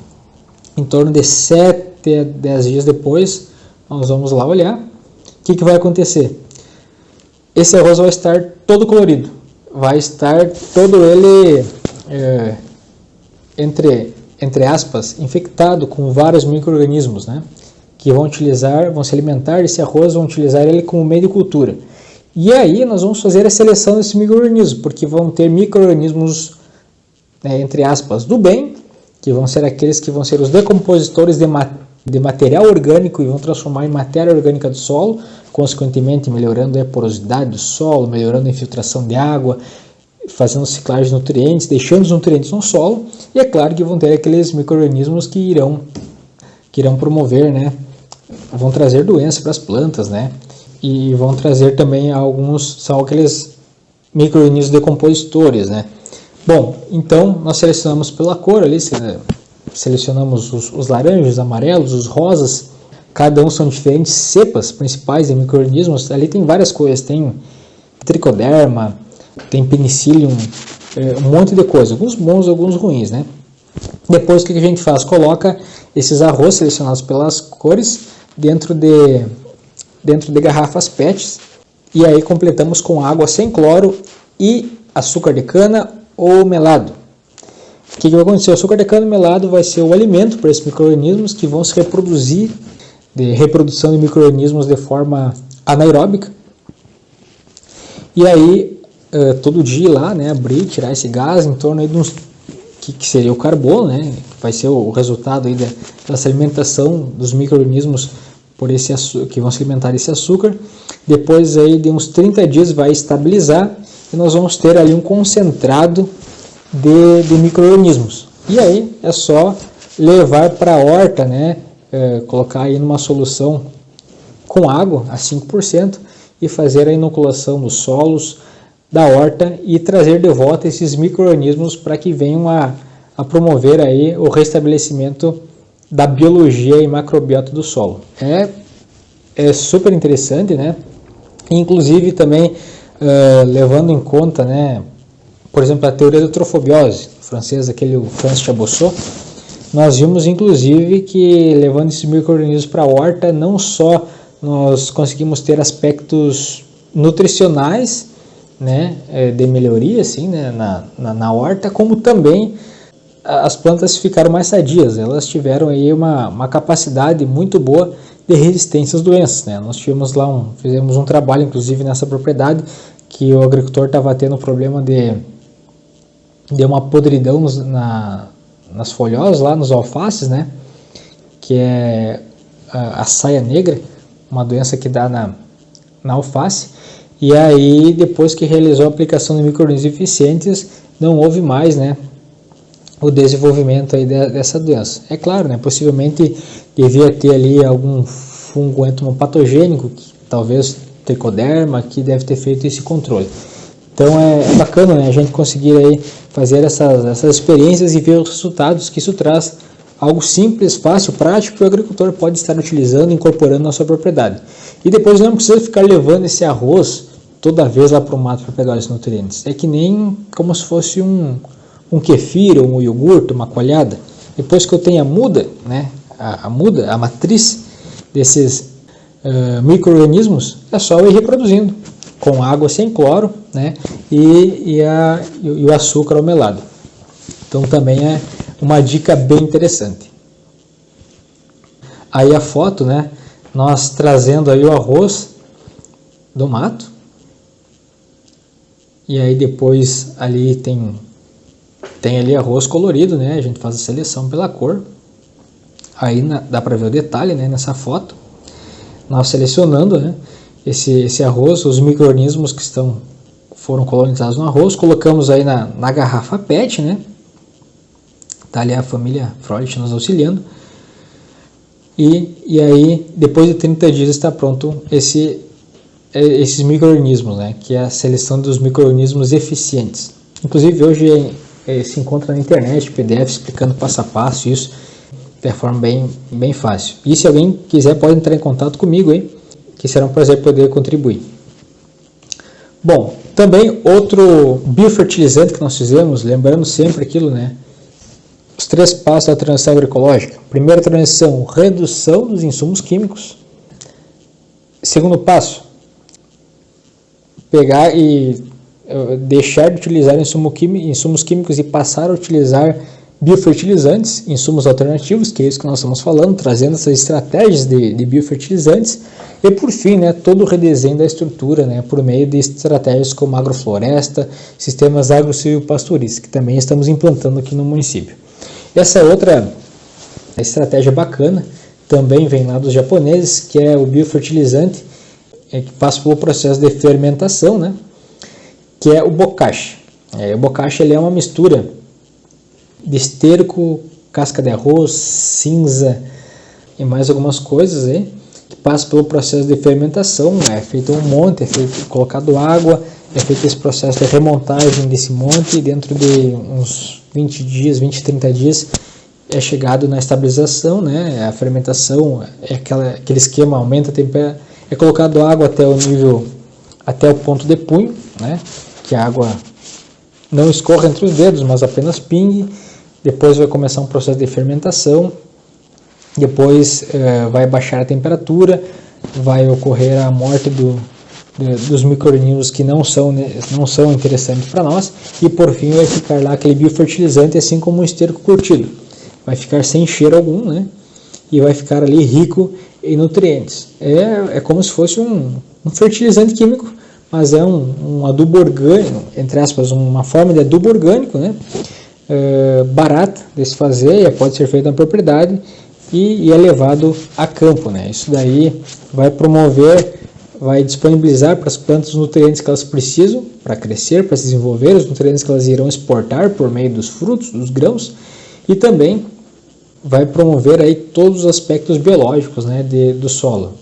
Em torno de 7 a 10 dias depois, nós vamos lá olhar. O que vai acontecer? Esse arroz vai estar todo colorido, vai estar todo ele, entre aspas, infectado com vários micro-organismos, né? Que vão se alimentar desse arroz, vão utilizar ele como meio de cultura. E aí nós vamos fazer a seleção desses micro-organismos, porque vão ter micro-organismos, entre aspas, do bem, que vão ser aqueles que vão ser os decompositores de material orgânico e vão transformar em matéria orgânica do solo, consequentemente melhorando a porosidade do solo, melhorando a infiltração de água, fazendo ciclagem de nutrientes, deixando os nutrientes no solo, e é claro que vão ter aqueles micro-organismos que irão promover, né, vão trazer doença para as plantas, né, e vão trazer também são aqueles micro-organismos decompositores, né. Bom, então nós selecionamos pela cor ali, selecionamos os laranjas, os amarelos, os rosas. Cada um são diferentes cepas principais de micro-organismos. Ali tem várias coisas, tem tricoderma, tem penicillium, um monte de coisa, alguns bons, alguns ruins, né? Depois o que a gente faz? Coloca esses arroz selecionados pelas cores dentro de garrafas PET e aí completamos com água sem cloro e açúcar de cana ou melado. O que vai acontecer? O açúcar de cana melado vai ser o alimento para esses micro-organismos que vão se reproduzir, de reprodução de micro-organismos de forma anaeróbica. E aí, todo dia lá, né, abrir, tirar esse gás em torno aí de uns, que seria o carbono, né, vai ser o resultado aí dessa alimentação dos micro-organismos que vão se alimentar desse açúcar. Depois aí de uns 30 dias vai estabilizar e nós vamos ter ali um concentrado de micro-organismos. E aí é só levar para a horta, né, colocar aí numa solução com água a 5% e fazer a inoculação nos solos da horta e trazer de volta esses micro-organismos para que venham a promover aí o restabelecimento da biologia e macrobiota do solo. É super interessante, né? Inclusive também levando em conta, né, por exemplo, a teoria da trofobiose francesa, aquele Franz Chabossot, nós vimos inclusive que levando esses micro-organismos para a horta, não só nós conseguimos ter aspectos nutricionais, né, de melhoria assim, né, na horta, como também as plantas ficaram mais sadias, elas tiveram aí uma capacidade muito boa de resistência às doenças, né? Nós fizemos um trabalho inclusive nessa propriedade que o agricultor estava tendo problema de uma podridão nas folhosas, lá nos alfaces, né? Que é a saia negra, uma doença que dá na alface. E aí, depois que realizou a aplicação de micro-organismos eficientes, não houve mais, né, o desenvolvimento aí dessa doença. É claro, né, possivelmente devia ter ali algum fungo entomopatogênico, talvez tricoderma, que deve ter feito esse controle. Então é bacana, né, a gente conseguir aí fazer essas experiências e ver os resultados que isso traz. Algo simples, fácil, prático, que o agricultor pode estar utilizando, incorporando na sua propriedade. E depois não precisa ficar levando esse arroz toda vez lá para o mato para pegar esses nutrientes. É que nem como se fosse um kefir, ou um iogurte, uma coalhada. Depois que eu tenho a muda, né, a matriz desses micro-organismos, é só eu ir reproduzindo com água sem cloro, né, e o açúcar ao melado. Então também é uma dica bem interessante. Aí a foto, né, nós trazendo aí o arroz do mato. E aí depois ali tem ali arroz colorido, né? A gente faz a seleção pela cor. Aí dá para ver o detalhe, né, nessa foto. Nós selecionando, né, esse arroz, os micro-organismos que foram colonizados no arroz, colocamos aí na garrafa PET, né? Tá ali a família Freud nos auxiliando. E aí, depois de 30 dias, está pronto esses micro-organismos, né? Que é a seleção dos micro-organismos eficientes. Inclusive, hoje se encontra na internet PDF explicando passo a passo isso de forma bem fácil. E se alguém quiser, pode entrar em contato comigo aí, que será um prazer poder contribuir. Bom, também outro biofertilizante que nós fizemos, lembrando sempre aquilo, né? os 3 passos da transição agroecológica. Primeira transição, redução dos insumos químicos. Segundo passo, pegar e deixar de utilizar insumos químicos e passar a utilizar biofertilizantes, insumos alternativos, que é isso que nós estamos falando, trazendo essas estratégias de biofertilizantes. E por fim, né, todo o redesenho da estrutura, né, por meio de estratégias como agrofloresta, sistemas agro-silvopastoris, que também estamos implantando aqui no município. Essa outra estratégia bacana também vem lá dos japoneses, que é o biofertilizante, que passa pelo processo de fermentação, né, que é o bokashi. O bokashi ele é uma mistura de esterco, casca de arroz, cinza e mais algumas coisas aí, que passa pelo processo de fermentação. É feito um monte, colocado água, é feito esse processo de remontagem desse monte, e dentro de uns 20 dias, 20, 30 dias é chegado na estabilização, né? A fermentação é aquele esquema, aumenta a temperatura, é colocado água até o nível, até o ponto de punho, né? Que a água não escorra entre os dedos, mas apenas pingue. Depois vai começar um processo de fermentação, depois vai baixar a temperatura, vai ocorrer a morte dos micro-organismos que não são interessantes para nós, e por fim vai ficar lá aquele biofertilizante, assim como um esterco curtido. Vai ficar sem cheiro algum, né? E vai ficar ali rico em nutrientes. É como se fosse um fertilizante químico, mas é um adubo orgânico, entre aspas, uma forma de adubo orgânico, né? Barata de se fazer, pode ser feito na propriedade e é levado a campo, né? Isso daí vai promover, vai disponibilizar para as plantas os nutrientes que elas precisam para crescer, para se desenvolver, os nutrientes que elas irão exportar por meio dos frutos, dos grãos, e também vai promover aí todos os aspectos biológicos, né, do solo,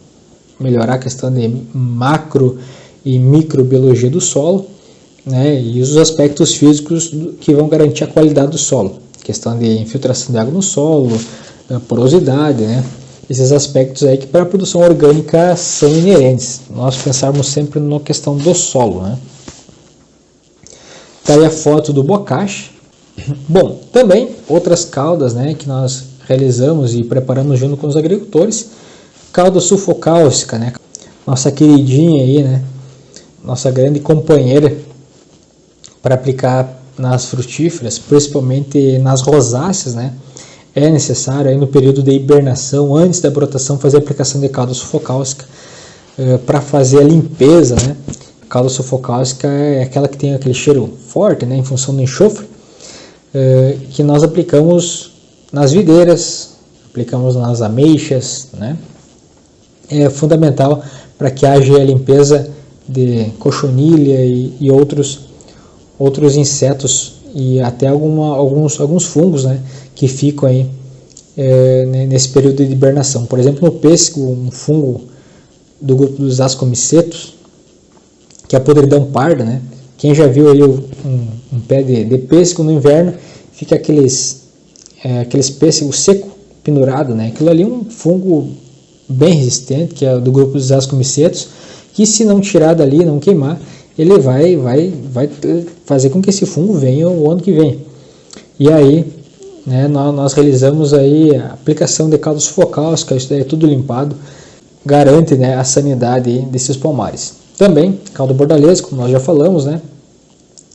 melhorar a questão de macro e microbiologia do solo, né, e os aspectos físicos que vão garantir a qualidade do solo, questão de infiltração de água no solo, porosidade, né, esses aspectos aí que para a produção orgânica são inerentes. Nós pensarmos sempre na questão do solo, né. Tá aí a foto do bokashi. Bom, também outras caudas, né, que nós realizamos e preparamos junto com os agricultores, cauda sulfocálcica, né, nossa queridinha aí, né, nossa grande companheira para aplicar nas frutíferas, principalmente nas rosáceas, né? É necessário aí no período de hibernação, antes da brotação, fazer a aplicação de cauda sulfocálcica para fazer a limpeza, né? A cauda sulfocálcica é aquela que tem aquele cheiro forte, né, em função do enxofre, que nós aplicamos nas videiras, aplicamos nas ameixas, né? É fundamental para que haja a limpeza de cochonilha e outros insetos e até alguns fungos, né, que ficam aí nesse período de hibernação. Por exemplo, no pêssego, um fungo do grupo dos ascomicetos, que é a podridão parda, né? Quem já viu aí um pé de pêssego no inverno, fica aqueles pêssego seco pendurado, né? Aquilo ali é um fungo bem resistente, que é do grupo dos ascomicetos, que se não tirar dali, não queimar, ele vai fazer com que esse fungo venha o ano que vem. E aí, né, nós realizamos aí a aplicação de cauda sulfocálcica, isso daí é tudo limpado, garante, né, a sanidade desses palmares. Também, caldo bordaleza, como nós já falamos, né,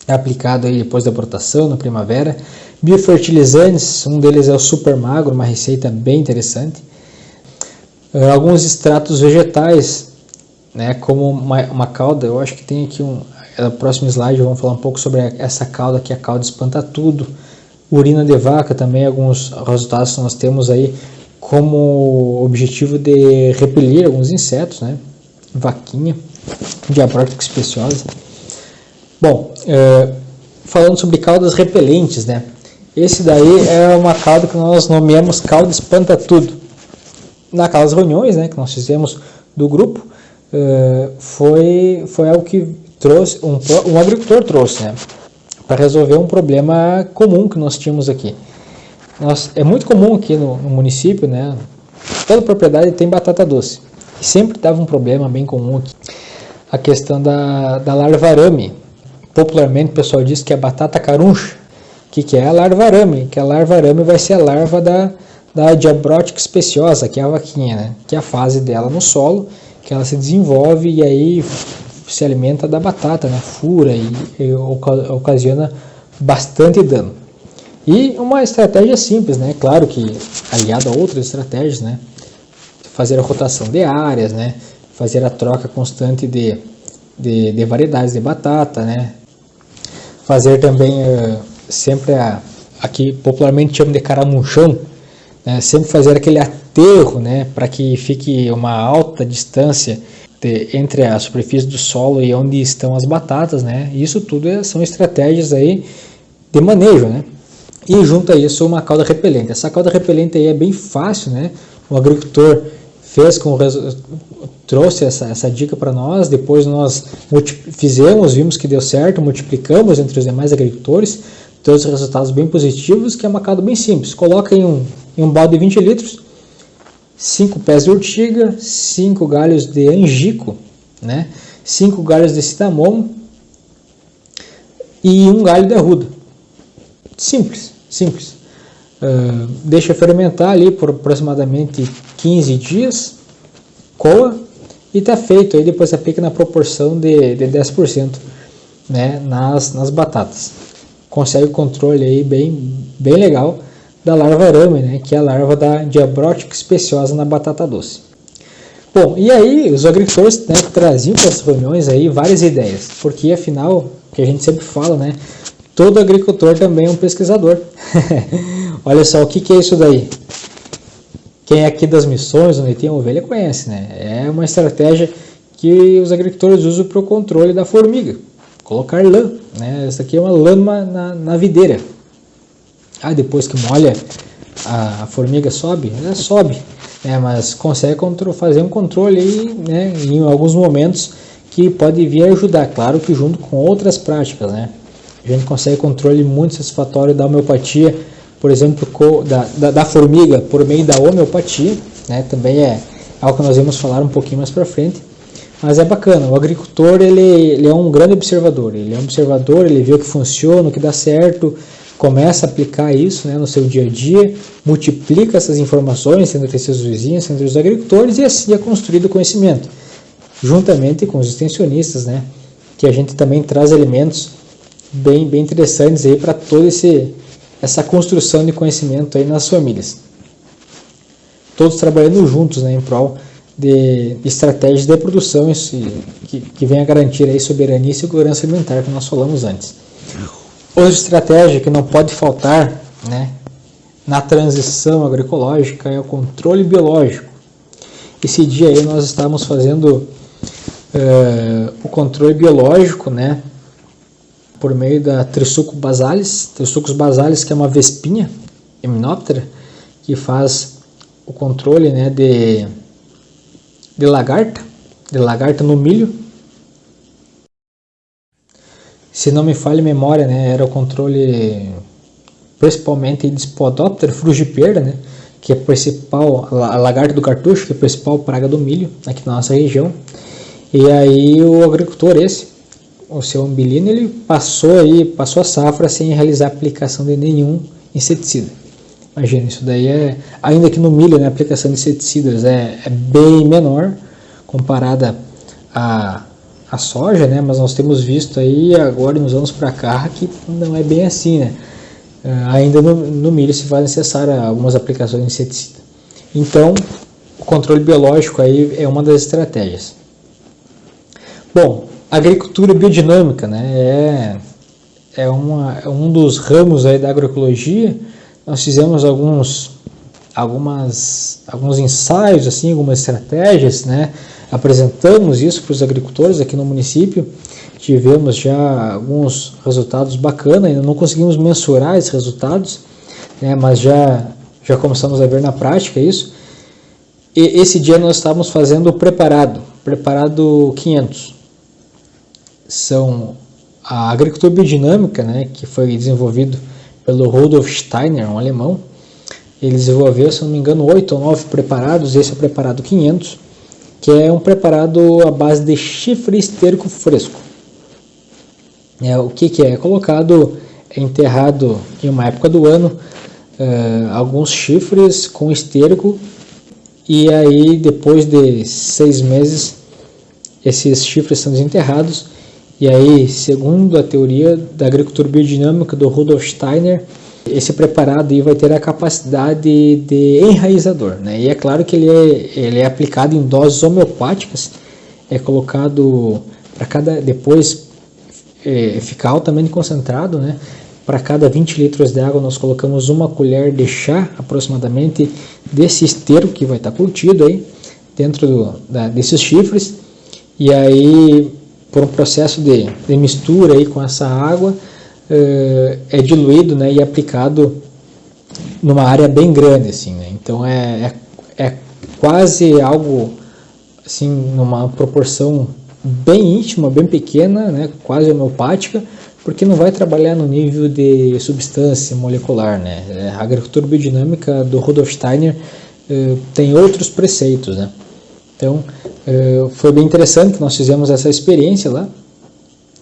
é aplicado aí depois da brotação, na primavera. Biofertilizantes, um deles é o super magro, uma receita bem interessante. Alguns extratos vegetais, né, como uma cauda, eu acho que tem aqui no próximo slide vamos falar um pouco sobre essa cauda, que é a cauda espanta-tudo. Urina de vaca também, alguns resultados que nós temos aí como objetivo de repelir alguns insetos, né, vaquinha, Diabroctix speciosa. Bom, falando sobre caudas repelentes, né, esse daí é uma cauda que nós nomeamos cauda espanta-tudo. Naquelas reuniões, né, que nós fizemos do grupo, foi algo que trouxe, um agricultor trouxe, né, para resolver um problema comum que nós tínhamos aqui. É muito comum aqui no município, né, toda propriedade tem batata doce. E sempre dava um problema bem comum aqui, a questão da larva arame. Popularmente o pessoal diz que é batata caruncha, que é a larva arame, que a larva arame vai ser a larva da Diabrotica speciosa, que é a vaquinha, né? Que é a fase dela no solo, que ela se desenvolve e aí se alimenta da batata, né? Fura e ocasiona bastante dano. E uma estratégia simples, né? Claro que aliado a outras estratégias, né? Fazer a rotação de áreas, né? Fazer a troca constante de variedades de batata, né? Fazer também sempre aqui popularmente chama de caramunchão, né? Sempre fazer aquele aterro, né? Para que fique uma alta distância entre a superfície do solo e onde estão as batatas, né? Isso tudo são estratégias aí de manejo, né? E junto a isso uma cauda repelente. Essa cauda repelente aí é bem fácil, né? O agricultor trouxe essa dica para nós, depois nós vimos que deu certo, multiplicamos entre os demais agricultores, todos os resultados bem positivos, que é uma cauda bem simples. Coloca em um balde de 20 litros, 5 pés de urtiga, 5 galhos de angico, né? 5 galhos de cinamomo e 1 galho de arruda. Simples. Deixa fermentar ali por aproximadamente 15 dias, coa e está feito. Aí depois aplica na proporção de 10%, né, nas batatas. Consegue o controle aí bem legal da larva arame, né, que é a larva da Diabrotica speciosa na batata doce. Bom, e aí os agricultores, né, traziam para as reuniões aí várias ideias, porque afinal, que a gente sempre fala, né, todo agricultor também é um pesquisador. Olha só, o que é isso daí? Quem é aqui das missões, onde tem ovelha, conhece, né? É uma estratégia que os agricultores usam para o controle da formiga. Colocar lã, né? Essa aqui é uma lama na videira. Depois que molha, a formiga sobe? Ela sobe, né? Mas consegue fazer um controle aí, né? Em alguns momentos que pode vir a ajudar, claro que junto com outras práticas, né? A gente consegue controle muito satisfatório da homeopatia, por exemplo, da formiga por meio da homeopatia, né? Também é algo que nós vamos falar um pouquinho mais para frente, mas é bacana. O agricultor ele é um grande observador, ele vê o que funciona, o que dá certo, começa a aplicar isso, né, no seu dia a dia, multiplica essas informações entre seus vizinhos, entre os agricultores, e assim é construído o conhecimento, juntamente com os extensionistas, né, que a gente também traz elementos bem interessantes aí para toda essa construção de conhecimento aí nas famílias. Todos trabalhando juntos, né, em prol de estratégias de produção que venha a garantir aí soberania e segurança alimentar, que nós falamos antes. Outra estratégia que não pode faltar, né, na transição agroecológica é o controle biológico. Esse dia aí nós estávamos fazendo o controle biológico, né, por meio da Trichucus basalis, que é uma vespinha himenóptera, que faz o controle, né, de lagarta no milho. Se não me falha a memória, né, era o controle principalmente de Spodoptera frugiperda, né, que é a principal, a lagarta do cartucho, que é a principal praga do milho aqui na nossa região. E aí o agricultor o seu Ambilino, ele passou a safra sem realizar a aplicação de nenhum inseticida. Imagina, isso daí ainda que no milho, né, a aplicação de inseticidas é bem menor comparada à soja, né, mas nós temos visto aí agora nos anos para cá que não é bem assim, né. Ainda no milho se faz necessária algumas aplicações de inseticida. Então, o controle biológico aí é uma das estratégias. Bom, agricultura biodinâmica, né, é um dos ramos aí da agroecologia. Nós fizemos alguns ensaios, assim, algumas estratégias, né, apresentamos isso para os agricultores aqui no município, tivemos já alguns resultados bacanas, ainda não conseguimos mensurar esses resultados, né, mas já começamos a ver na prática isso. E esse dia nós estávamos fazendo o preparado 500. São a agricultura biodinâmica, né, que foi desenvolvido pelo Rudolf Steiner, um alemão. Ele desenvolveu, se não me engano, 8 ou 9 preparados. Esse é o preparado 500, que é um preparado à base de chifre estérico fresco. O que é? É colocado enterrado em uma época do ano alguns chifres com esterco, e aí depois de 6 meses esses chifres são desenterrados, e aí, segundo a teoria da agricultura biodinâmica do Rudolf Steiner, esse preparado aí vai ter a capacidade de enraizador, né? E é claro que ele é aplicado em doses homeopáticas, é colocado para cada, depois ficar altamente concentrado, né? Para cada 20 litros de água nós colocamos 1 colher de chá aproximadamente desse esterco que vai estar curtido aí dentro desses chifres, e aí por um processo de mistura aí com essa água é diluído, né, e aplicado numa área bem grande, assim, né? Então é quase algo assim numa proporção bem íntima, bem pequena, né, quase homeopática, porque não vai trabalhar no nível de substância molecular, né? A agricultura biodinâmica do Rudolf Steiner tem outros preceitos, né? Então foi bem interessante que nós fizemos essa experiência lá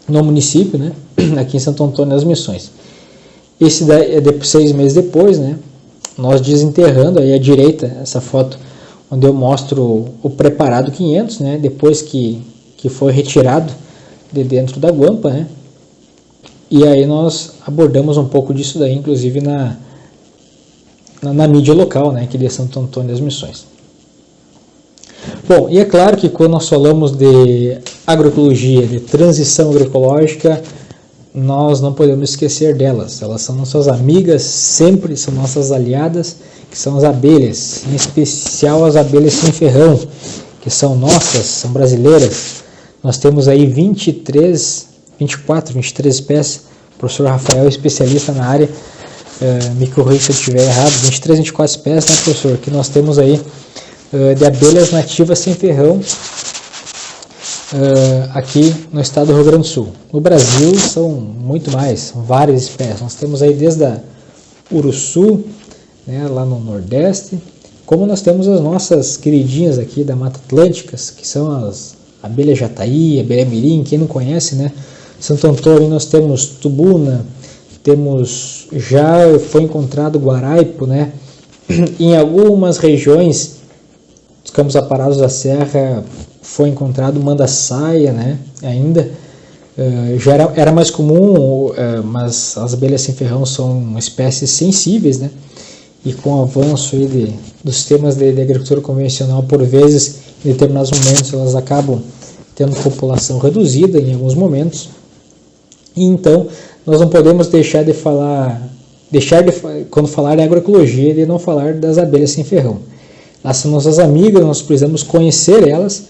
no município, né, aqui em Santo Antônio das Missões. Esse daí, 6 meses depois, né, nós desenterrando, aí à direita, essa foto onde eu mostro o preparado 500, né, depois que foi retirado de dentro da guampa, né, e aí nós abordamos um pouco disso daí, inclusive na mídia local, né, aqui de Santo Antônio das Missões. Bom, e é claro que quando nós falamos de agroecologia, de transição agroecológica, nós não podemos esquecer delas. Elas são nossas amigas, sempre são nossas aliadas, que são as abelhas, em especial as abelhas sem ferrão, que são nossas, são brasileiras. Nós temos aí 23 espécies. O professor Rafael é especialista na área, me corrija se eu estiver errado, 23, 24 espécies, né, professor, que nós temos aí de abelhas nativas sem ferrão aqui no estado do Rio Grande do Sul. No Brasil são muito mais, são várias espécies. Nós temos aí desde a Uruçu, né, lá no Nordeste, como nós temos as nossas queridinhas aqui da Mata Atlântica, que são as abelha jataí, abelha mirim, quem não conhece, né? Santo Antônio nós temos tubuna, já foi encontrado guaraipo, né? Em algumas regiões dos Campos Aparados da Serra foi encontrado mandaçaia, né? Ainda já era mais comum, mas as abelhas sem ferrão são espécies sensíveis, né? E com o avanço aí dos sistemas de agricultura convencional, por vezes, em determinados momentos, elas acabam tendo população reduzida em alguns momentos. E então, nós não podemos deixar de quando falar em agroecologia, de não falar das abelhas sem ferrão. Elas são nossas amigas, nós precisamos conhecer elas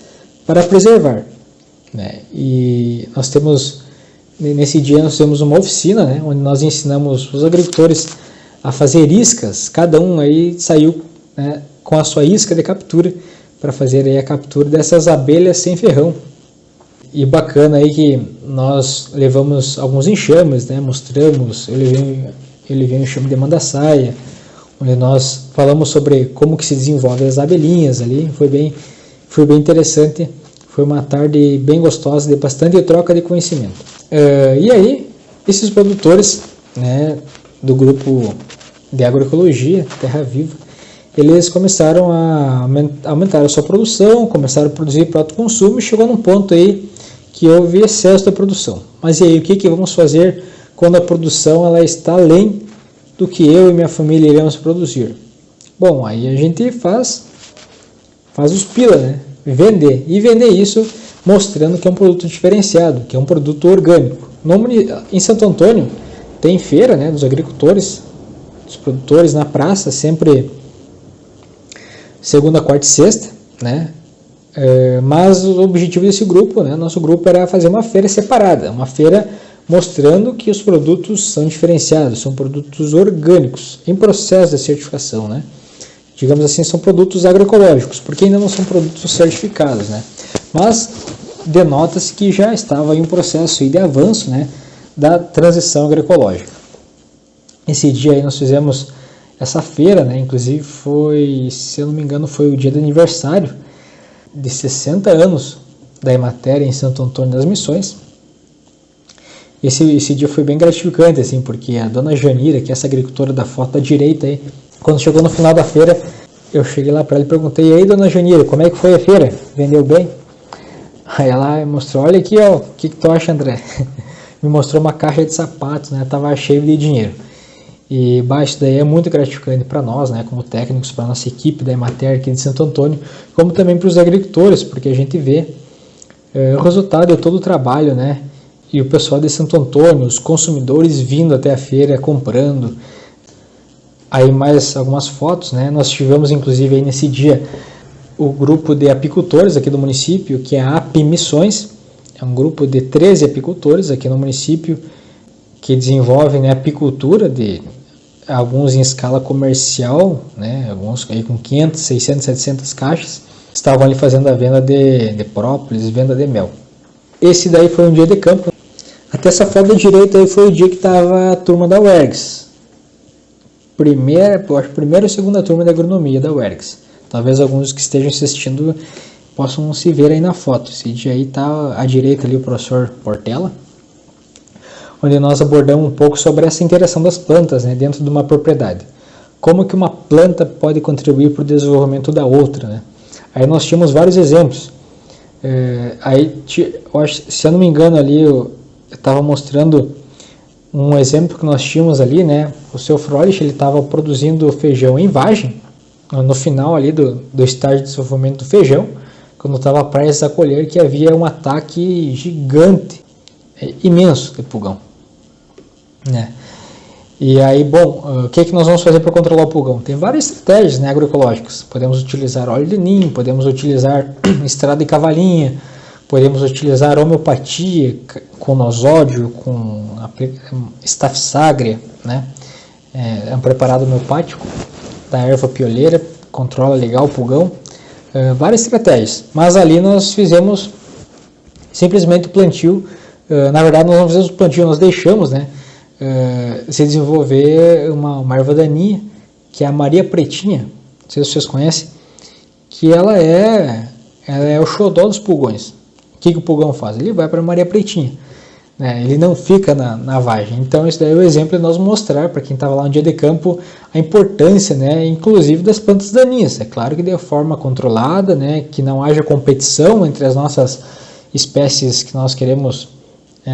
para preservar, né? E nós temos, nesse dia, nós temos uma oficina, né, onde nós ensinamos os agricultores a fazer iscas. Cada um aí saiu, né, com a sua isca de captura para fazer aí a captura dessas abelhas sem ferrão. E bacana aí que nós levamos alguns enxames, né, mostramos, eu levei um enxame de mandaçaia, onde nós falamos sobre como que se desenvolvem as abelhinhas ali. Foi bem interessante, foi uma tarde bem gostosa, de bastante troca de conhecimento. E aí, esses produtores, né, do grupo de agroecologia, Terra Viva, eles começaram a aumentar a sua produção, começaram a produzir para autoconsumo, e chegou num ponto aí que houve excesso da produção. Mas e aí, o que vamos fazer quando a produção ela está além do que eu e minha família iremos produzir? Bom, aí a gente faz os pila, né? Vender isso mostrando que é um produto diferenciado, que é um produto orgânico. Em Santo Antônio tem feira, né, dos agricultores, dos produtores na praça, sempre segunda, quarta e sexta, né? Mas o objetivo desse grupo, né, nosso grupo, era fazer uma feira separada, uma feira mostrando que os produtos são diferenciados, são produtos orgânicos, em processo de certificação, né? Digamos assim, são produtos agroecológicos, porque ainda não são produtos certificados, né? Mas denota-se que já estava em um processo de avanço, né, da transição agroecológica. Esse dia aí nós fizemos essa feira, né? Inclusive foi, se eu não me engano, foi o dia do aniversário de 60 anos da Emater em Santo Antônio das Missões. esse dia foi bem gratificante, assim, porque a dona Janira, que é essa agricultora da foto da direita aí, quando chegou no final da feira, eu cheguei lá para ela e perguntei: e aí, dona Janira, como é que foi a feira? Vendeu bem? Aí ela mostrou: olha aqui, ó, o que tu acha, André? Me mostrou uma caixa de sapatos, né? Tava cheio de dinheiro. E isso daí é muito gratificante para nós, né, como técnicos, para a nossa equipe da Emater aqui de Santo Antônio, como também para os agricultores, porque a gente vê o resultado de todo o trabalho, né, e o pessoal de Santo Antônio, os consumidores vindo até a feira, comprando. Aí mais algumas fotos, né, nós tivemos inclusive aí nesse dia o grupo de apicultores aqui do município, que é a API Missões, é um grupo de 13 apicultores aqui no município, que desenvolvem, né, apicultura, de alguns em escala comercial, né, alguns aí com 500, 600, 700 caixas, estavam ali fazendo a venda de própolis, venda de mel. Esse daí foi um dia de campo. Até essa foto da direita aí foi o dia que estava a turma da UERGS. Primeira ou segunda turma de agronomia da UERGS. Talvez alguns que estejam assistindo possam se ver aí na foto. Esse dia aí está à direita ali o professor Portela, onde nós abordamos um pouco sobre essa interação das plantas, né, dentro de uma propriedade. Como que uma planta pode contribuir para o desenvolvimento da outra, né? Aí nós tínhamos vários exemplos. Se eu não me engano ali, eu estava mostrando um exemplo que nós tínhamos ali, né? O seu Froelich, ele estava produzindo feijão em vagem, no final ali do estágio de desenvolvimento do feijão, quando estava prestes a colher, que havia um ataque gigante, imenso de pulgão, né? E aí, bom, o que nós vamos fazer para controlar o pulgão? Tem várias estratégias, né, agroecológicas. Podemos utilizar óleo de ninho, podemos utilizar estrada de cavalinha, podemos utilizar homeopatia com nosódio, com Staphysagra, né? É um preparado homeopático da erva pioleira, controla legal o pulgão. Várias estratégias, mas ali nós fizemos simplesmente o plantio. Na verdade, nós não fizemos o plantio, nós deixamos, né, se desenvolver uma erva daninha, que é a Maria Pretinha, não sei se vocês conhecem, que ela é o xodó dos pulgões. O que o pulgão faz? Ele vai para a Maria Pretinha, né? Ele não fica na vagem. Então, esse daí é o exemplo de nós mostrar para quem estava lá no dia de campo a importância, né, inclusive das plantas daninhas. É claro que de forma controlada, né, que não haja competição entre as nossas espécies que nós queremos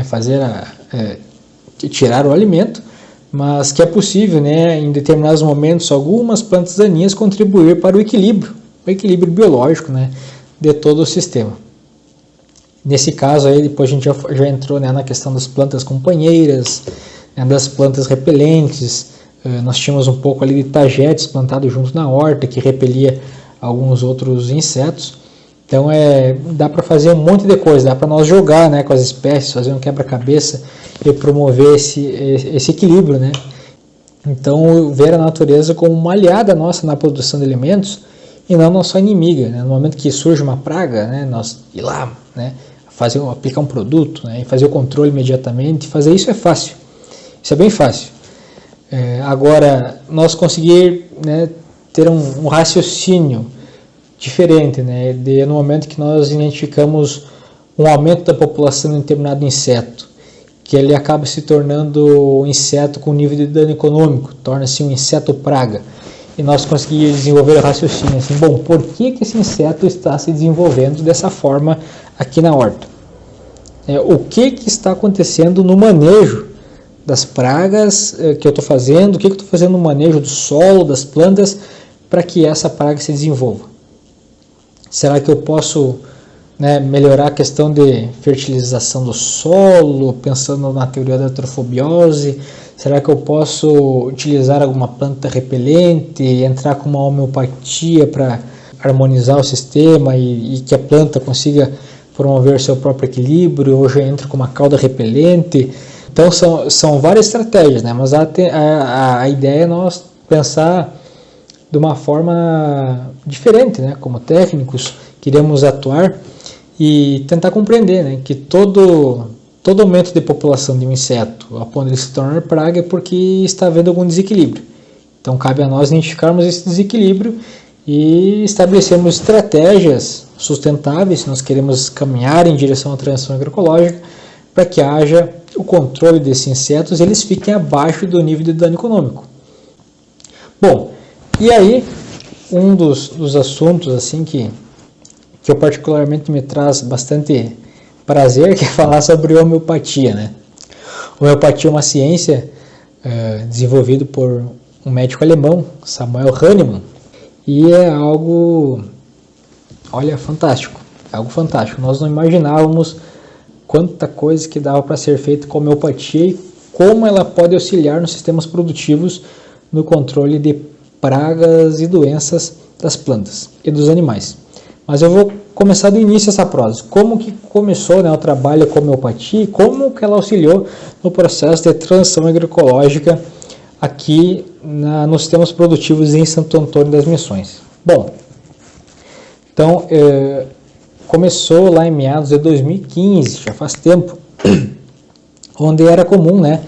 fazer tirar o alimento, mas que é possível, né, em determinados momentos, algumas plantas daninhas contribuir para o equilíbrio biológico, né, de todo o sistema. Nesse caso aí, depois a gente já entrou, né, na questão das plantas companheiras, né, das plantas repelentes. Nós tínhamos um pouco ali de tagetes plantado junto na horta, que repelia alguns outros insetos. Então dá para fazer um monte de coisa, dá para nós jogar, né, com as espécies, fazer um quebra-cabeça e promover esse equilíbrio, né? Então, ver a natureza como uma aliada nossa na produção de alimentos e não nossa inimiga, né? No momento que surge uma praga, né, nós ir lá, né, aplicar um produto, né, e fazer o controle imediatamente, fazer isso é fácil, isso é bem fácil. Agora, nós conseguir, né, ter um raciocínio diferente, né, no momento que nós identificamos um aumento da população de um determinado inseto, que ele acaba se tornando um inseto com nível de dano econômico, torna-se um inseto praga, e nós conseguimos desenvolver o raciocínio assim: bom, por que esse inseto está se desenvolvendo dessa forma aqui na horta? O que está acontecendo no manejo das pragas que eu estou fazendo, o que eu estou fazendo no manejo do solo, das plantas, para que essa praga se desenvolva? Será que eu posso, né, melhorar a questão de fertilização do solo, pensando na teoria da eutrofobiose? Será que eu posso utilizar alguma planta repelente, entrar com uma homeopatia para harmonizar o sistema e que a planta consiga promover seu próprio equilíbrio? Ou já entra com uma cauda repelente? Então são várias estratégias, né? Mas a ideia é nós pensar de uma forma diferente, né? Como técnicos, queremos atuar e tentar compreender, né, que todo aumento de população de um inseto, a ponto de ele se tornar praga, é porque está havendo algum desequilíbrio. Então cabe a nós identificarmos esse desequilíbrio e estabelecermos estratégias sustentáveis, se nós queremos caminhar em direção à transição agroecológica, para que haja o controle desses insetos e eles fiquem abaixo do nível de dano econômico. Bom, e aí um dos assuntos assim que eu particularmente me traz bastante prazer, que é falar sobre homeopatia, né? Homeopatia é uma ciência desenvolvida por um médico alemão, Samuel Hahnemann, e é algo, olha, fantástico, algo fantástico. Nós não imaginávamos quanta coisa que dava para ser feita com homeopatia e como ela pode auxiliar nos sistemas produtivos no controle de pragas e doenças das plantas e dos animais. Mas eu vou começar do início essa prosa. Como que começou, né, o trabalho com a homeopatia e como que ela auxiliou no processo de transição agroecológica aqui nos sistemas produtivos em Santo Antônio das Missões. Bom, então começou lá em meados de 2015, já faz tempo, onde era comum, né,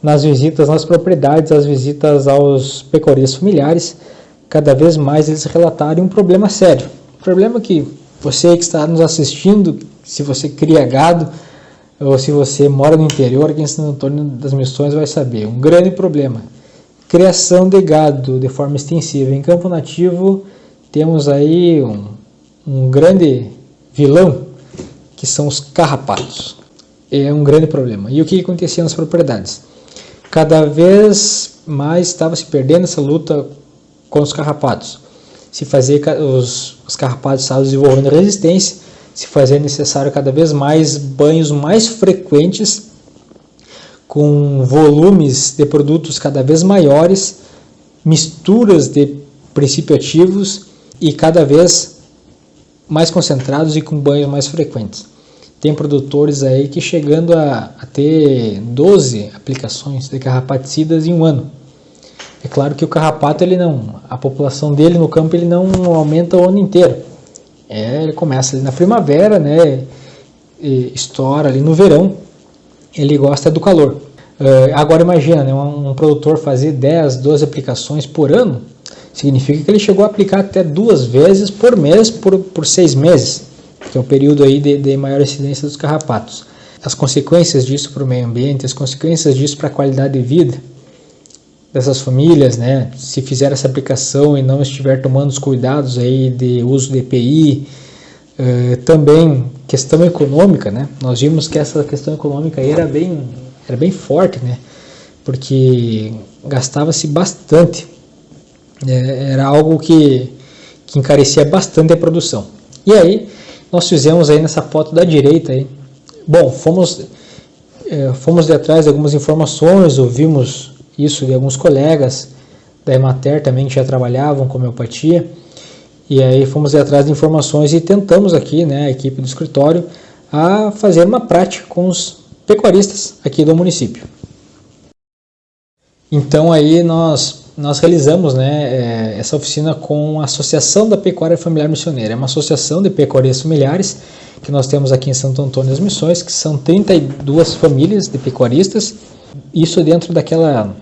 nas visitas nas propriedades, as visitas aos pecuaristas familiares, cada vez mais eles relatarem um problema sério. Um problema que você que está nos assistindo, se você cria gado ou se você mora no interior aqui em Santo Antônio das Missões, vai saber. Um grande problema. Criação de gado de forma extensiva. Em campo nativo temos aí um grande vilão, que são os carrapatos. É um grande problema. E o que acontecia nas propriedades? Cada vez mais estava se perdendo essa luta com os carrapatos. Se fazia, os carrapatos estavam desenvolvendo resistência, se fazia necessário cada vez mais banhos mais frequentes, com volumes de produtos cada vez maiores, misturas de princípios ativos e cada vez mais concentrados e com banhos mais frequentes. Tem produtores aí que chegando a ter 12 aplicações de carrapaticidas em um ano. É claro que o carrapato, a população dele no campo ele não aumenta o ano inteiro. Ele começa ali na primavera, né, e estoura ali no verão. Ele gosta do calor. Agora imagina, né, um produtor fazer 10, 12 aplicações por ano, significa que ele chegou a aplicar até 2 vezes por mês, por 6 meses, que é o período aí de maior incidência dos carrapatos. As consequências disso para o meio ambiente, as consequências disso para a qualidade de vida dessas famílias, né? Se fizer essa aplicação e não estiver tomando os cuidados aí de uso de EPI, também questão econômica, né? Nós vimos que essa questão econômica aí era bem forte, né? Porque gastava-se bastante, era algo que encarecia bastante a produção. E aí nós fizemos aí nessa foto da direita aí, bom, fomos de atrás de algumas informações, ouvimos isso de alguns colegas da Emater também que já trabalhavam com homeopatia, e aí fomos atrás de informações e tentamos aqui, né, a equipe do escritório, a fazer uma prática com os pecuaristas aqui do município. Então aí nós realizamos, né, essa oficina com a Associação da Pecuária Familiar Missioneira. É uma associação de pecuaristas familiares que nós temos aqui em Santo Antônio das Missões, que são 32 famílias de pecuaristas. Isso dentro daquela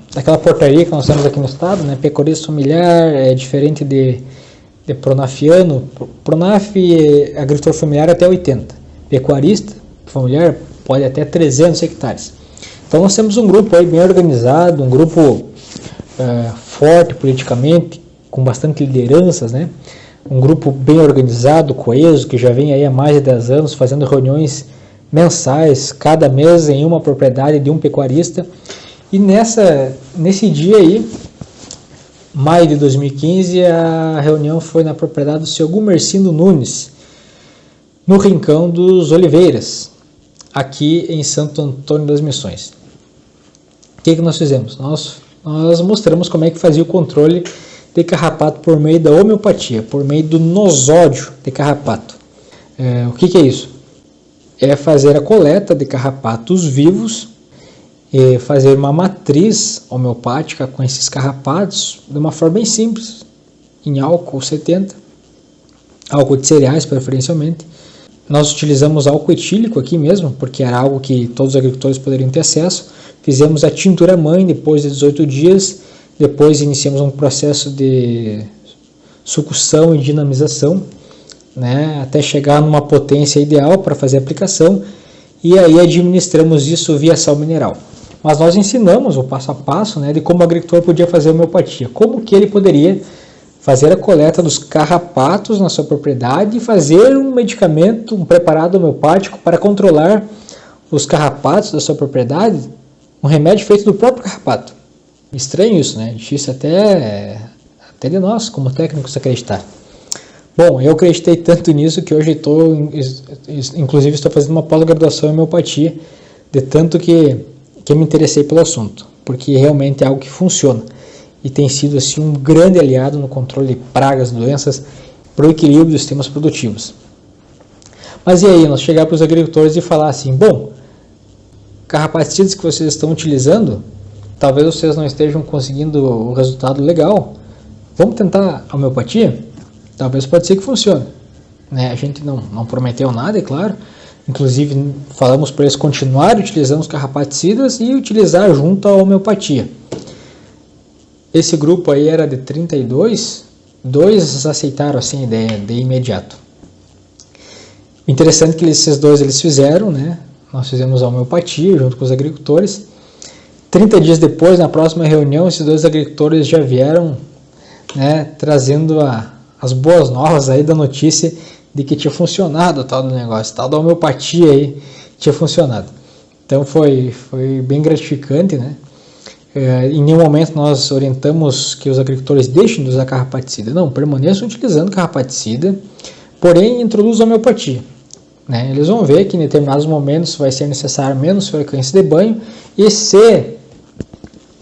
portaria que nós temos aqui no estado, né? Pecuarista familiar é diferente de pronafiano. Pronaf é agricultor familiar até 80. Pecuarista familiar pode até 300 hectares. Então nós temos um grupo aí bem organizado, um grupo forte politicamente, com bastante lideranças, né? Um grupo bem organizado, coeso, que já vem aí há mais de 10 anos fazendo reuniões mensais, cada mês em uma propriedade de um pecuarista. E nesse dia aí, maio de 2015, a reunião foi na propriedade do seu Gumercindo Nunes, no Rincão dos Oliveiras, aqui em Santo Antônio das Missões. O que nós fizemos? Nós mostramos como é que fazia o controle de carrapato por meio da homeopatia, por meio do nosódio de carrapato. O que é isso? É fazer a coleta de carrapatos vivos e fazer uma matriz homeopática com esses carrapatos de uma forma bem simples, em álcool 70, álcool de cereais preferencialmente. Nós utilizamos álcool etílico aqui mesmo, porque era algo que todos os agricultores poderiam ter acesso. Fizemos a tintura mãe depois de 18 dias, depois iniciamos um processo de sucção e dinamização, né, até chegar numa potência ideal para fazer a aplicação, e aí administramos isso via sal mineral. Mas nós ensinamos o passo a passo, né, de como o agricultor podia fazer a homeopatia, como que ele poderia fazer a coleta dos carrapatos na sua propriedade e fazer um medicamento, um preparado homeopático para controlar os carrapatos da sua propriedade, um remédio feito do próprio carrapato. Estranho isso, né? Difícil até de nós, como técnicos, acreditar. Bom, eu acreditei tanto nisso que hoje inclusive estou fazendo uma pós-graduação em homeopatia, de tanto que me interessei pelo assunto, porque realmente é algo que funciona e tem sido assim um grande aliado no controle de pragas, doenças, para o equilíbrio dos sistemas produtivos. Mas e aí, nós chegar para os agricultores e falar assim, bom, carrapaticidas que vocês estão utilizando, talvez vocês não estejam conseguindo o resultado legal, vamos tentar a homeopatia? Talvez pode ser que funcione. Né? A gente não prometeu nada, é claro. Inclusive, falamos para eles continuarem utilizando os carrapaticidas e utilizar junto à homeopatia. Esse grupo aí era de 32, 2 aceitaram assim a ideia de imediato. O interessante é que esses 2 eles fizeram, né? Nós fizemos a homeopatia junto com os agricultores. 30 dias depois, na próxima reunião, esses 2 agricultores já vieram, né, trazendo as boas novas aí da notícia de que tinha funcionado o tal do negócio, tal da homeopatia aí tinha funcionado. Então foi bem gratificante, né? Em nenhum momento nós orientamos que os agricultores deixem de usar carrapaticida. Não, permaneçam utilizando carrapaticida, porém introduzam a homeopatia. Né? Eles vão ver que em determinados momentos vai ser necessário menos frequência de banho e se,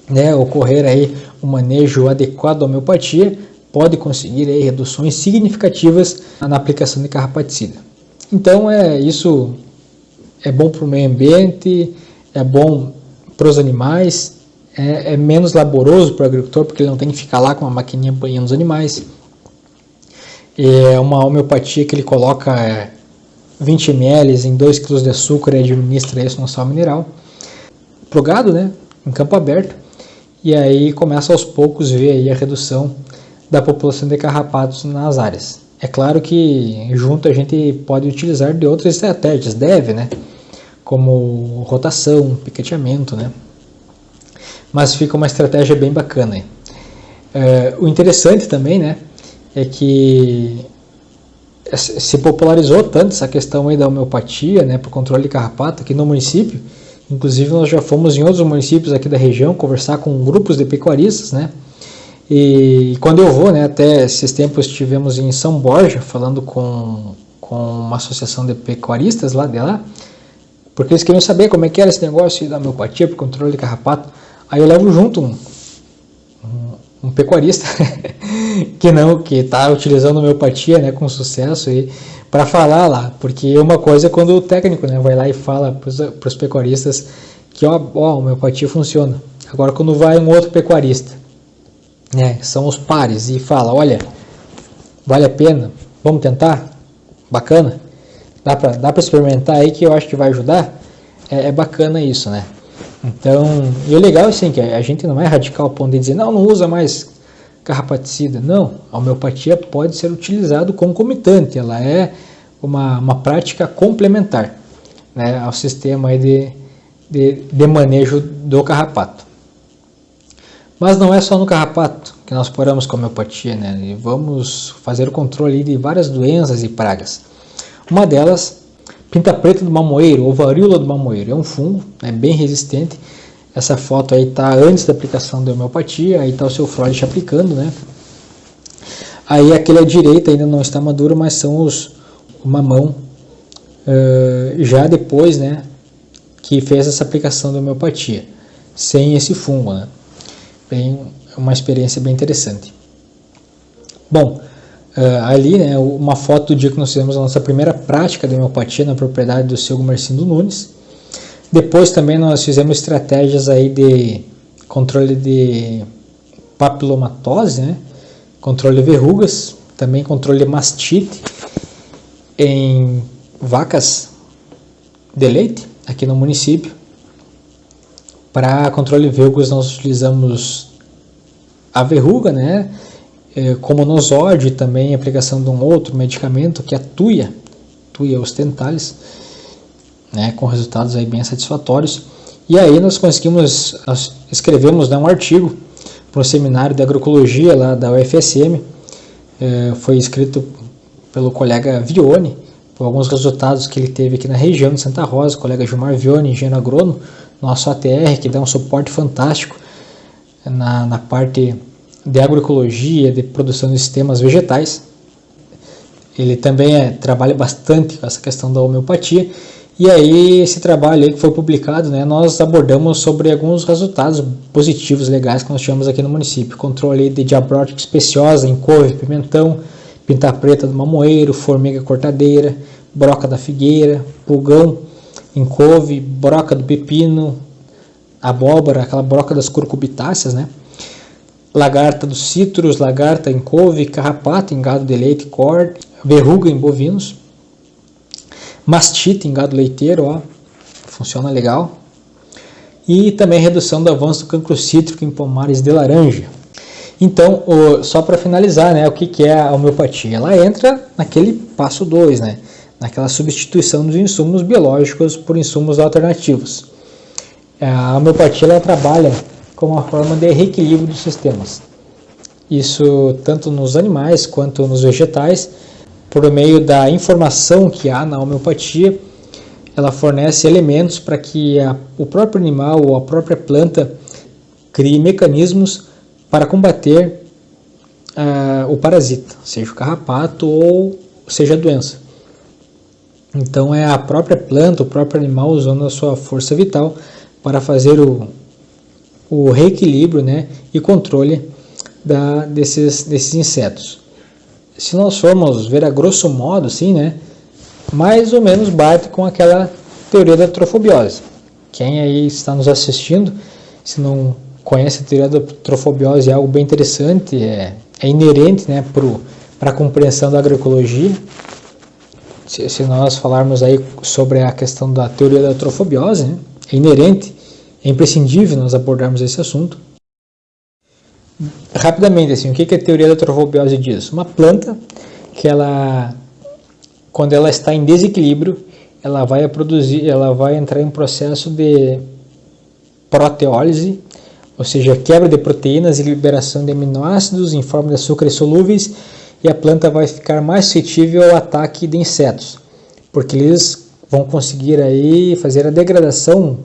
né, ocorrer aí um manejo adequado da homeopatia, pode conseguir aí reduções significativas na aplicação de carrapaticida. Então isso é bom para o meio ambiente, é bom para os animais, é menos laboroso para o agricultor, porque ele não tem que ficar lá com uma maquininha banhando os animais. É uma homeopatia que ele coloca 20 ml em 2 kg de açúcar e administra isso no sal mineral. Pro gado, né, em campo aberto, e aí começa aos poucos ver aí a redução da população de carrapatos nas áreas. É claro que junto a gente pode utilizar de outras estratégias, né, como rotação, piqueteamento, né, mas fica uma estratégia bem bacana aí. O interessante também, né, é que se popularizou tanto essa questão aí da homeopatia, né, para o controle de carrapato aqui no município. Inclusive nós já fomos em outros municípios aqui da região conversar com grupos de pecuaristas, né, e quando eu vou, né, até esses tempos estivemos em São Borja falando com uma associação de pecuaristas lá de lá, porque eles queriam saber como é que era esse negócio da homeopatia para o controle de carrapato. Aí eu levo junto um pecuarista que está utilizando homeopatia, né, com sucesso para falar lá, porque uma coisa é quando o técnico, né, vai lá e fala para os pecuaristas que a homeopatia funciona. Agora quando vai um outro pecuarista, né, são os pares, e fala, olha, vale a pena, vamos tentar, bacana, dá para experimentar aí que eu acho que vai ajudar, é bacana isso, né? Então, e o legal é assim, que a gente não é radical ao ponto de dizer, não usa mais carrapaticida. Não, a homeopatia pode ser utilizada concomitante, ela é uma prática complementar, né, ao sistema aí de manejo do carrapato. Mas não é só no carrapato que nós paramos com a homeopatia, né, e vamos fazer o controle de várias doenças e pragas. Uma delas, pinta preta do mamoeiro, ou varíola do mamoeiro, é um fungo, é bem resistente. Essa foto aí está antes da aplicação da homeopatia, aí está o seu Freud aplicando, né? Aí aquele à direita ainda não está maduro, mas são o mamão já depois, né, que fez essa aplicação da homeopatia, sem esse fungo, né? Uma experiência bem interessante. Bom, ali, né, uma foto do dia que nós fizemos a nossa primeira prática de homeopatia na propriedade do seu Marcindo Nunes. Depois também nós fizemos estratégias aí de controle de papilomatose, né, controle de verrugas, também controle de mastite em vacas de leite aqui no município. Para controle de verrugas nós utilizamos a verruga, né, como nosóide, também a aplicação de um outro medicamento que é a tuia ostentalis, né, com resultados aí bem satisfatórios. E aí nós escrevemos, né, um artigo para o seminário de agroecologia lá da UFSM, foi escrito pelo colega Vione, por alguns resultados que ele teve aqui na região de Santa Rosa, o colega Gilmar Vione, engenheiro agrônomo, nosso ATR, que dá um suporte fantástico na parte de agroecologia, de produção de sistemas vegetais. Ele também trabalha bastante com essa questão da homeopatia. E aí esse trabalho aí que foi publicado, né, nós abordamos sobre alguns resultados positivos, legais que nós tivemos aqui no município. Controle de diabrótica especiosa em couve, pimentão, pinta preta do mamoeiro, formiga cortadeira, broca da figueira, pulgão em couve, broca do pepino, abóbora, aquela broca das curcubitáceas, né? Lagarta dos citros, lagarta em couve, carrapato em gado de leite e corte, verruga em bovinos, mastite em gado leiteiro, ó, funciona legal. E também redução do avanço do cancro cítrico em pomares de laranja. Então, só para finalizar, né, o que é a homeopatia? Ela entra naquele passo 2, né, naquela substituição dos insumos biológicos por insumos alternativos. A homeopatia ela trabalha como uma forma de reequilíbrio dos sistemas. Isso tanto nos animais quanto nos vegetais, por meio da informação que há na homeopatia, ela fornece elementos para que o próprio animal ou a própria planta crie mecanismos para combater o parasita, seja o carrapato ou seja a doença. Então é a própria planta, o próprio animal usando a sua força vital para fazer o reequilíbrio, né, e controle desses insetos. Se nós formos ver a grosso modo, assim, né, mais ou menos bate com aquela teoria da trofobiose. Quem aí está nos assistindo, se não conhece a teoria da trofobiose, é algo bem interessante, é inerente, né, para a compreensão da agroecologia. Se nós falarmos aí sobre a questão da teoria da trofobiose, né, é inerente, é imprescindível nós abordarmos esse assunto. Rapidamente, assim, o que a teoria da trofobiose diz? Uma planta que quando ela está em desequilíbrio, ela vai entrar em processo de proteólise, ou seja, quebra de proteínas e liberação de aminoácidos em forma de açúcares solúveis, e a planta vai ficar mais suscetível ao ataque de insetos, porque eles vão conseguir aí fazer a degradação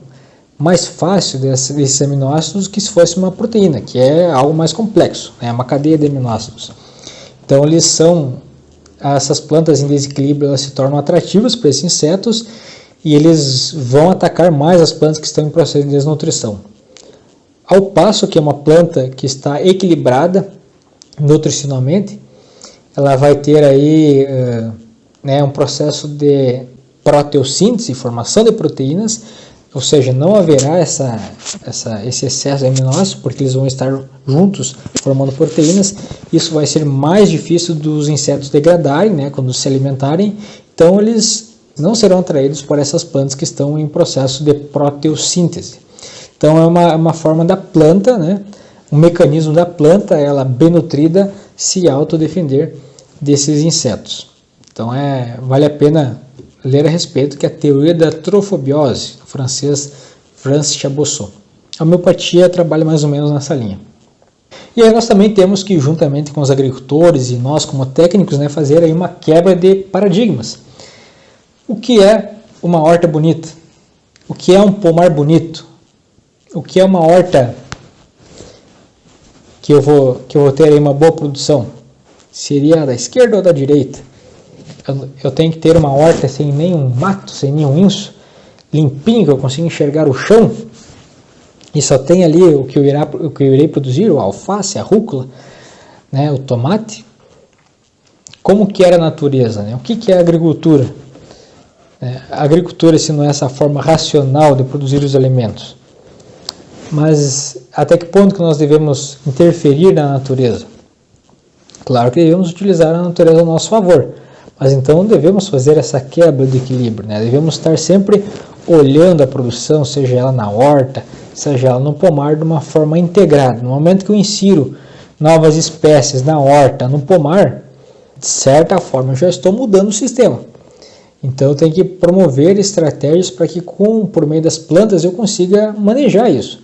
mais fácil desses aminoácidos que se fosse uma proteína, que é algo mais complexo, é uma cadeia de aminoácidos. Então essas plantas em desequilíbrio, elas se tornam atrativas para esses insetos e eles vão atacar mais as plantas que estão em processo de desnutrição. Ao passo que uma planta que está equilibrada nutricionalmente, ela vai ter aí um processo de proteossíntese, formação de proteínas, ou seja, não haverá esse excesso de aminoácidos, porque eles vão estar juntos formando proteínas. Isso vai ser mais difícil dos insetos degradarem, né, quando se alimentarem. Então eles não serão atraídos por essas plantas que estão em processo de proteossíntese. Então é uma forma da planta, né, um mecanismo da planta, ela bem nutrida, se autodefender desses insetos. Então vale a pena ler a respeito, que é a teoria da trofobiose, do francês Francis Chaboissot. A homeopatia trabalha mais ou menos nessa linha. E aí nós também temos que, juntamente com os agricultores e nós como técnicos, né, fazer aí uma quebra de paradigmas. O que é uma horta bonita? O que é um pomar bonito? O que é uma horta que eu vou ter aí uma boa produção? Seria da esquerda ou da direita? Eu tenho que ter uma horta sem nenhum mato, sem nenhum inso, limpinho, que eu consiga enxergar o chão, e só tem ali o que eu irei produzir, o alface, a rúcula, né, o tomate. Como que era a natureza? Né? O que é a agricultura? A agricultura, se não é essa forma racional de produzir os alimentos. Mas até que ponto que nós devemos interferir na natureza? Claro que devemos utilizar a natureza a nosso favor. Mas então devemos fazer essa quebra de equilíbrio, né? Devemos estar sempre olhando a produção, seja ela na horta, seja ela no pomar, de uma forma integrada. No momento que eu insiro novas espécies na horta, no pomar, de certa forma eu já estou mudando o sistema. Então eu tenho que promover estratégias para que por meio das plantas eu consiga manejar isso.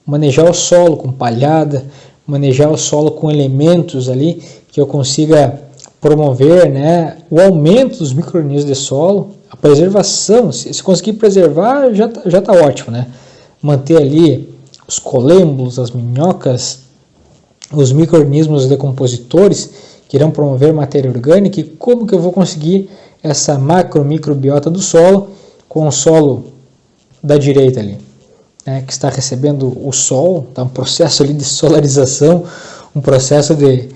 Manejar o solo com palhada, manejar o solo com elementos ali que eu consiga promover, né, o aumento dos micro-organismos de solo, a preservação. Se conseguir preservar já tá ótimo, né? Manter ali os colêmbulos, as minhocas, os micro-organismos decompositores que irão promover matéria orgânica. E como que eu vou conseguir essa macro-microbiota do solo com o solo da direita ali, né, que está recebendo o sol, tá um processo ali de solarização, um processo de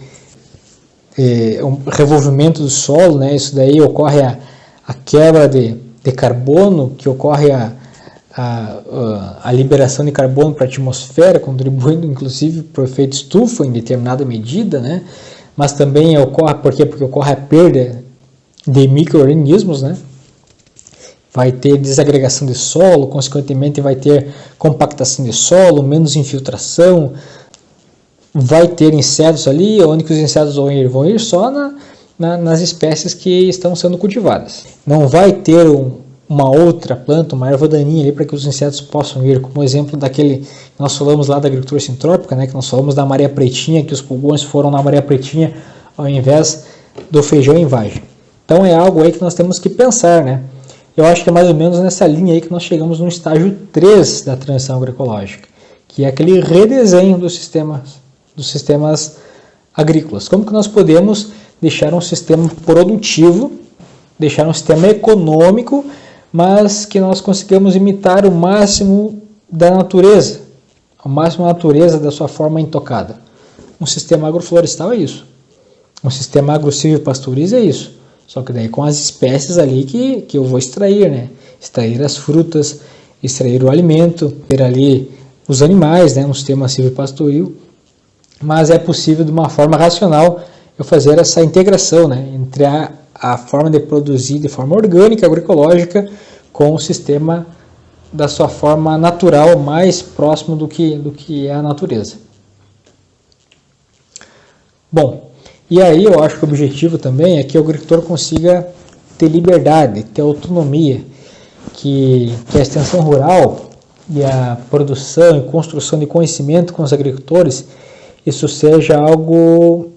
um revolvimento do solo, né? Isso daí ocorre a quebra de carbono, que ocorre a liberação de carbono para a atmosfera, contribuindo inclusive para o efeito estufa em determinada medida, né? Mas também ocorre, por quê? Porque ocorre a perda de micro-organismos, né? Vai ter desagregação de solo, consequentemente vai ter compactação de solo, menos infiltração, vai ter insetos ali, onde que os insetos vão ir só nas espécies que estão sendo cultivadas. Não vai ter uma outra planta, uma erva daninha ali para que os insetos possam ir, como exemplo daquele que nós falamos lá da agricultura sintrópica, né, que nós falamos da Maria Pretinha, que os pulgões foram na Maria Pretinha ao invés do feijão em vagem. Então é algo aí que nós temos que pensar, né? Eu acho que é mais ou menos nessa linha aí que nós chegamos no estágio 3 da transição agroecológica, que é aquele redesenho dos sistemas agrícolas. Como que nós podemos deixar um sistema produtivo, deixar um sistema econômico, mas que nós consigamos imitar o máximo da natureza, o máximo da natureza da sua forma intocada. Um sistema agroflorestal é isso. Um sistema agro-silvopastoriz é isso. Só que daí com as espécies ali que eu vou extrair, né? Extrair as frutas, extrair o alimento, ter ali os animais, né? Um sistema silvopastoril. Mas é possível de uma forma racional eu fazer essa integração, né? Entre a forma de produzir de forma orgânica, agroecológica, com o sistema da sua forma natural, mais próximo do que é a natureza. Bom, e aí eu acho que o objetivo também é que o agricultor consiga ter liberdade, ter autonomia, que a extensão rural e a produção e construção de conhecimento com os agricultores, isso seja algo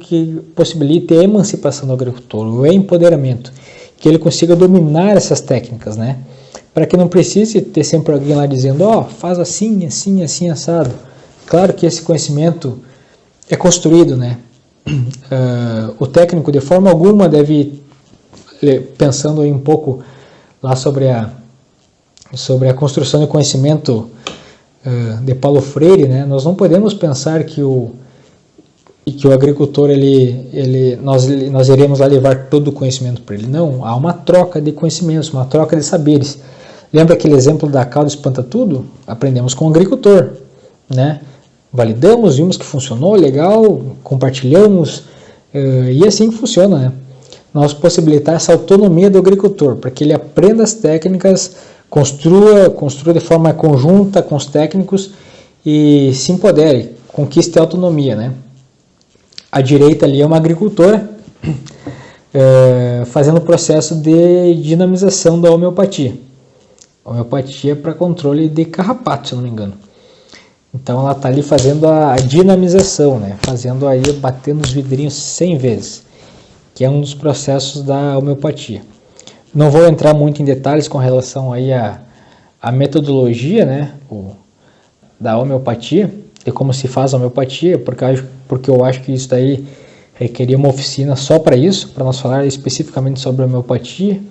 que possibilite a emancipação do agricultor, o empoderamento, que ele consiga dominar essas técnicas, né? Para que não precise ter sempre alguém lá dizendo, faz assim, assim, assim, assado. Claro que esse conhecimento é construído, né? O técnico de forma alguma deve, pensando aí um pouco lá sobre a construção de conhecimento de Paulo Freire, né? Nós não podemos pensar que o agricultor nós iremos lá levar todo o conhecimento para ele. Não, há uma troca de conhecimentos, uma troca de saberes. Lembra aquele exemplo da cauda espanta tudo? Aprendemos com o agricultor, né? Validamos, vimos que funcionou, legal, compartilhamos, e assim que funciona, né? Nós possibilitar essa autonomia do agricultor, para que ele aprenda as técnicas, construa de forma conjunta com os técnicos e se empodere, conquiste a autonomia, né? A direita ali é uma agricultora fazendo o processo de dinamização da homeopatia. A homeopatia é para controle de carrapato, se eu não me engano. Então ela está ali fazendo a dinamização, né? Fazendo aí, batendo os vidrinhos 100 vezes, que é um dos processos da homeopatia. Não vou entrar muito em detalhes com relação aí a metodologia, né? Da homeopatia, de como se faz a homeopatia, porque eu acho que isso daí requeria uma oficina só para isso, para nós falar especificamente sobre a homeopatia,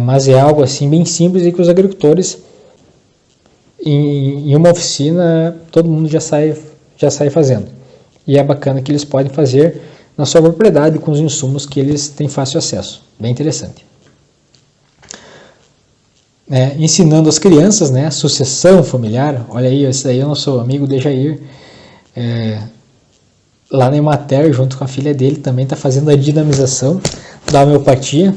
mas é algo assim bem simples e que os agricultores, em uma oficina, todo mundo já sai fazendo. E é bacana que eles podem fazer na sua propriedade com os insumos que eles têm fácil acesso. Bem interessante. Ensinando as crianças, né, sucessão familiar. Olha aí, esse aí é o nosso amigo Dejair, lá na Emater, junto com a filha dele, também está fazendo a dinamização da homeopatia.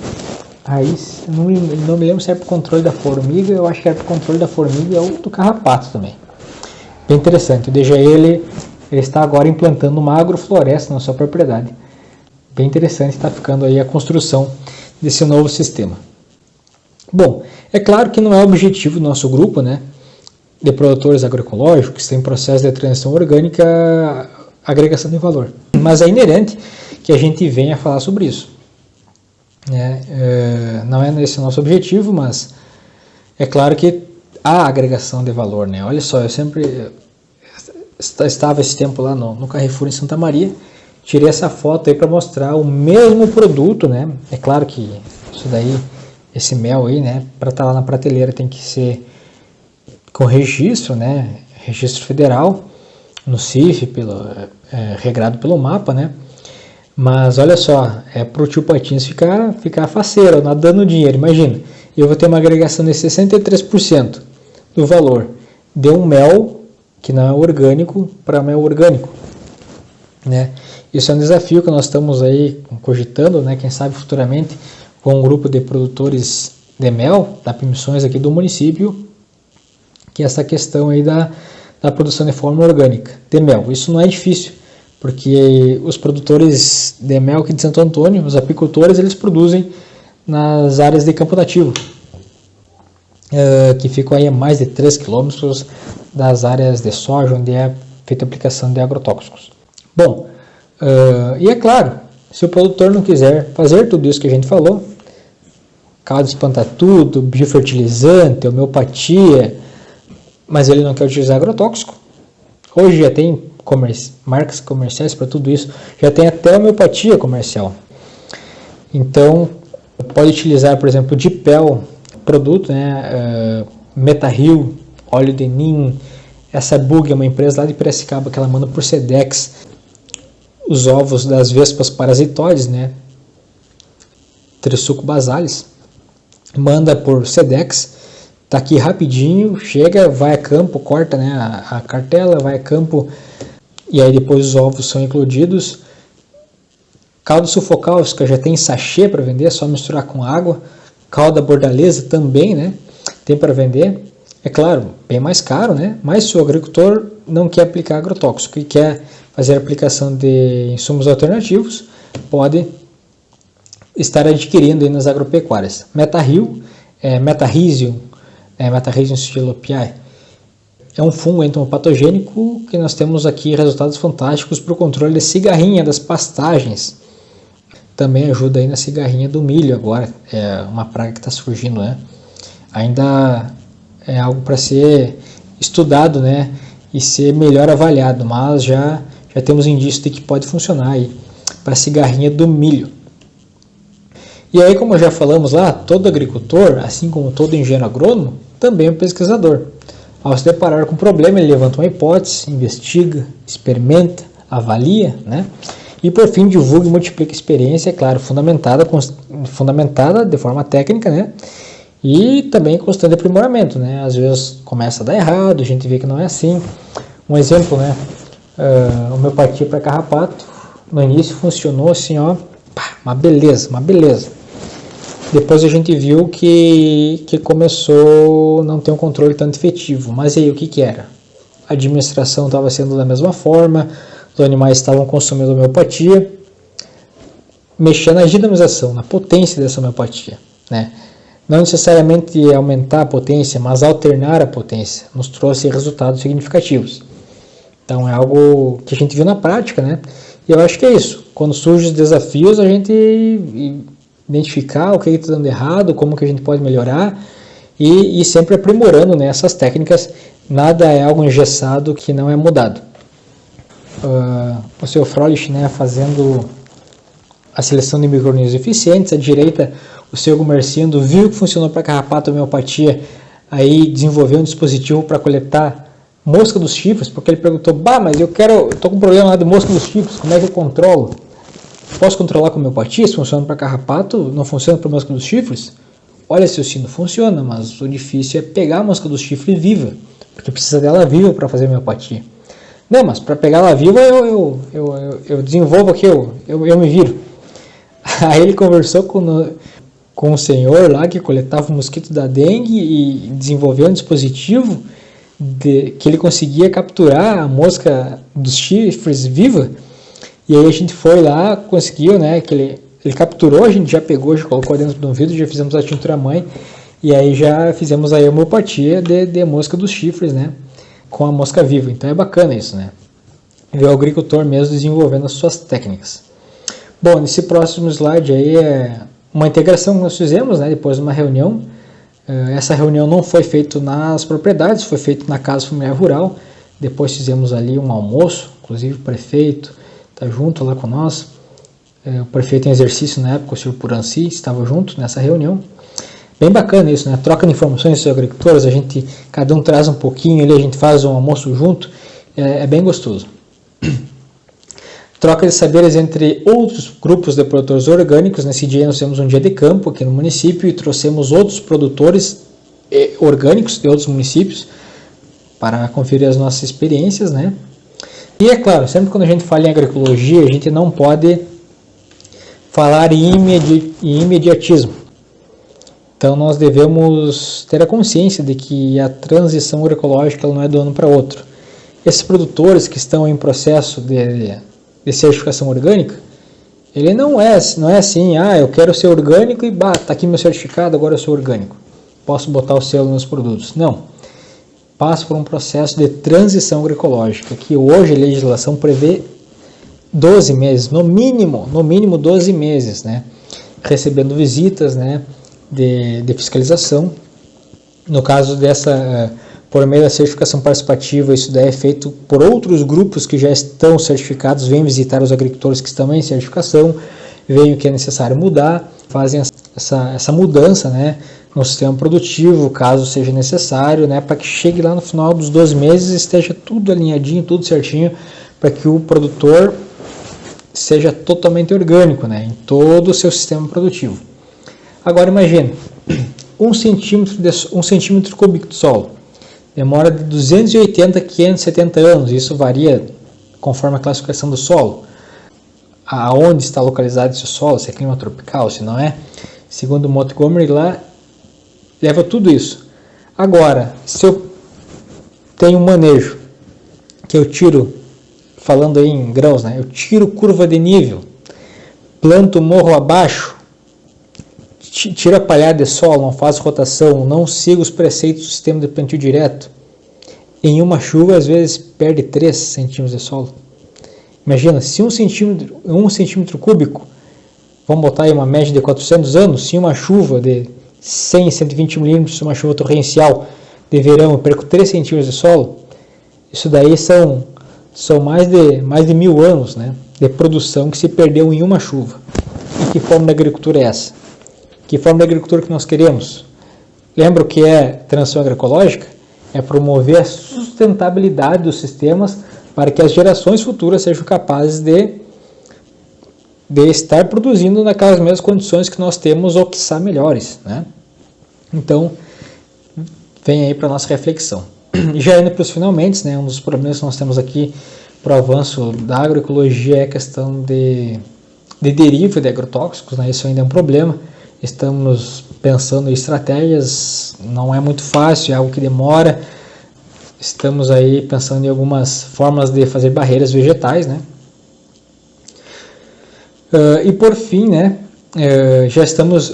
Aí, não me lembro se é para o controle da formiga, eu acho que é para o controle da formiga ou do carrapato também. Bem interessante. O Dejair, ele está agora implantando uma agrofloresta na sua propriedade. bem interessante está ficando aí a construção desse novo sistema. Bom, é claro que não é o objetivo do nosso grupo, né, de produtores agroecológicos que estão em processo de transição orgânica, agregação de valor. Mas é inerente que a gente venha falar sobre isso. Não é esse o nosso objetivo, mas é claro que há agregação de valor, né? Olha só, eu sempre estava esse tempo lá no Carrefour em Santa Maria, tirei essa foto aí para mostrar o mesmo produto, né? É claro que isso daí, esse mel aí, né, para estar lá na prateleira tem que ser com registro, né? Registro federal, no CIF, regrado pelo mapa, né? Mas olha só, para o tio Patinhas ficar faceiro, nadando dinheiro. Imagina, eu vou ter uma agregação de 63% do valor de um mel que não é orgânico para mel orgânico, né? Isso é um desafio que nós estamos aí cogitando, né? Quem sabe futuramente com um grupo de produtores de mel, da Missões aqui do município, que é essa questão aí da produção de forma orgânica de mel. Isso não é difícil, porque os produtores de mel aqui de Santo Antônio, os apicultores, eles produzem nas áreas de campo nativo, que ficam aí a mais de 3 quilômetros das áreas de soja, onde é feita a aplicação de agrotóxicos. Bom, e é claro, se o produtor não quiser fazer tudo isso que a gente falou, caldo espanta tudo, biofertilizante, homeopatia, mas ele não quer utilizar agrotóxico, hoje já tem marcas comerciais para tudo isso, já tem até homeopatia comercial. Então, pode utilizar, por exemplo, Dipel, produto, né, Metaril, óleo de Nim, essa Bug é uma empresa lá de Piracicaba que ela manda por Sedex os ovos das vespas parasitoides, né, Trissuco basalis, manda por Sedex, tá aqui rapidinho, chega, vai a campo, corta, né, a cartela, vai a campo, e aí depois os ovos são eclodidos. Caldo sulfocálcica já tem sachê para vender, é só misturar com água. Calda bordaleza também, né, tem para vender. É claro, bem mais caro, né, mas se o agricultor não quer aplicar agrotóxico e quer fazer a aplicação de insumos alternativos, pode estar adquirindo aí nas agropecuárias. Metaril, Metarrhizium, Metarrhizium stilopiae, é um fungo entomopatogênico que nós temos aqui resultados fantásticos para o controle de cigarrinha das pastagens. Também ajuda aí na cigarrinha do milho agora, é uma praga que está surgindo, né? Ainda é algo para ser estudado, né, e ser melhor avaliado, mas já temos indícios de que pode funcionar aí para a cigarrinha do milho. E aí, como já falamos lá, todo agricultor, assim como todo engenheiro agrônomo, também é um pesquisador. Ao se deparar com um problema, ele levanta uma hipótese, investiga, experimenta, avalia, né? E por fim divulga e multiplica a experiência, é claro, fundamentada de forma técnica, né? E também constante aprimoramento, né? Às vezes começa a dar errado, a gente vê que não é assim. Um exemplo, né? Homeopatia para carrapato, no início funcionou assim, ó, uma beleza. Depois a gente viu que começou a não ter um controle tanto efetivo. Mas aí, o que era? A administração estava sendo da mesma forma, os animais estavam consumindo homeopatia, mexendo na dinamização, na potência dessa homeopatia, né? Não necessariamente aumentar a potência, mas alternar a potência, nos trouxe resultados significativos. Então é algo que a gente viu na prática, né? E eu acho que é isso. Quando surgem os desafios, a gente identificar o que está dando errado, como que a gente pode melhorar e sempre aprimorando, né, essas técnicas. Nada é algo engessado que não é mudado. O seu Froelich, né, fazendo a seleção de micro-organismos eficientes, à direita o seu Gumercindo viu que funcionou para carrapato homeopatia, aí desenvolveu um dispositivo para coletar mosca dos chifres, porque ele perguntou, mas eu estou com um problema lá de mosca dos chifres, como é que eu controlo? Posso controlar com homeopatia? Se funciona para carrapato, não funciona para mosca dos chifres? Olha, seu sino funciona, mas o difícil é pegar a mosca dos chifres viva, porque precisa dela viva para fazer homeopatia. Não, mas para pegar ela viva eu desenvolvo aqui, eu me viro. Aí ele conversou com o senhor lá que coletava o mosquito da dengue e desenvolveu um dispositivo que ele conseguia capturar a mosca dos chifres viva E aí a gente foi lá, conseguiu, né, que ele capturou, a gente já pegou, já colocou dentro de um vidro, já fizemos a tintura mãe, e aí já fizemos a homeopatia de mosca dos chifres, né, com a mosca viva. Então é bacana isso, né, ver o agricultor mesmo desenvolvendo as suas técnicas. Bom, nesse próximo slide aí é uma integração que nós fizemos, né, depois de uma reunião. Essa reunião não foi feita nas propriedades, foi feita na Casa Familiar Rural. Depois fizemos ali um almoço, inclusive o prefeito está junto lá com nós. O prefeito em exercício na época, o senhor Puranci, estava junto nessa reunião. Bem bacana isso, né? Troca de informações entre os agricultores, cada um traz um pouquinho ali, a gente faz um almoço junto, é bem gostoso. Troca de saberes entre outros grupos de produtores orgânicos. Nesse dia nós temos um dia de campo aqui no município e trouxemos outros produtores orgânicos de outros municípios para conferir as nossas experiências, né? E é claro, sempre quando a gente fala em agroecologia, a gente não pode falar em imediatismo. Então nós devemos ter a consciência de que a transição agroecológica ela não é de um ano para outro. Esses produtores que estão em processo de certificação orgânica, ele não é assim, eu quero ser orgânico e tá aqui meu certificado, agora eu sou orgânico, posso botar o selo nos produtos. Não, passa por um processo de transição agroecológica, que hoje a legislação prevê 12 meses, no mínimo 12 meses, né, recebendo visitas, né, de fiscalização. No caso por meio da certificação participativa, isso daí é feito por outros grupos que já estão certificados, vêm visitar os agricultores que estão em certificação, veem o que é necessário mudar, fazem essa mudança, né, no sistema produtivo, caso seja necessário, né, para que chegue lá no final dos 12 meses e esteja tudo alinhadinho, tudo certinho, para que o produtor seja totalmente orgânico, né, em todo o seu sistema produtivo. Agora imagine, 1 centímetro cúbico de solo demora de 280 a 570 anos, isso varia conforme a classificação do solo, aonde está localizado esse solo, se é clima tropical, se não é. Segundo Montgomery lá, leva tudo isso. Agora, se eu tenho um manejo, que eu tiro, falando aí em grãos, né, eu tiro curva de nível, planto morro abaixo, tira a palhada de solo, não faz rotação, não siga os preceitos do sistema de plantio direto. Em uma chuva, às vezes, perde 3 centímetros de solo. Imagina, se 1 centímetro cúbico, vamos botar aí uma média de 400 anos, se uma chuva de 100, 120 milímetros, uma chuva torrencial de verão, eu perco 3 centímetros de solo, isso daí são mais de 1000 anos, né, de produção que se perdeu em uma chuva. E que forma de agricultura é essa? Que forma de agricultura que nós queremos? Lembra o que é transição agroecológica? É promover a sustentabilidade dos sistemas para que as gerações futuras sejam capazes de estar produzindo naquelas mesmas condições que nós temos ou quiçá melhores, né? Então, vem aí para a nossa reflexão. Já indo para os finalmente, né, um dos problemas que nós temos aqui para o avanço da agroecologia é a questão de deriva de agrotóxicos, né? Isso ainda é um problema. Estamos pensando em estratégias, não é muito fácil, é algo que demora. Estamos aí pensando em algumas formas de fazer barreiras vegetais, né? E por fim, né,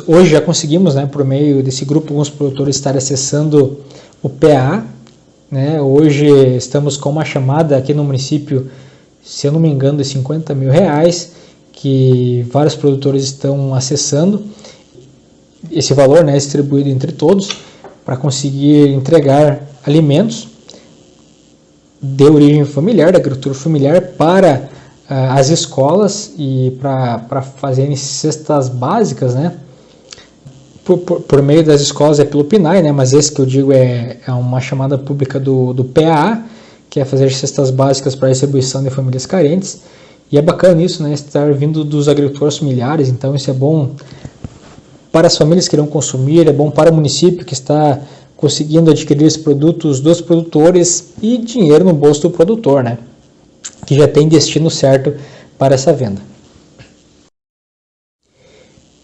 hoje já conseguimos, né, por meio desse grupo, alguns produtores estar acessando o PAA, né? Hoje estamos com uma chamada aqui no município, se eu não me engano, de R$50 mil, que vários produtores estão acessando. Esse valor, né, é distribuído entre todos para conseguir entregar alimentos de origem familiar, da agricultura familiar, para as escolas e para fazerem cestas básicas, né? Por meio das escolas é pelo PNAE, né? Mas esse que eu digo é uma chamada pública do PAA, que é fazer cestas básicas para distribuição de famílias carentes. E é bacana isso, né? Estar vindo dos agricultores familiares, então isso é bom para as famílias que irão consumir, é bom para o município que está conseguindo adquirir esses produtos dos produtores e dinheiro no bolso do produtor, né? Que já tem destino certo para essa venda.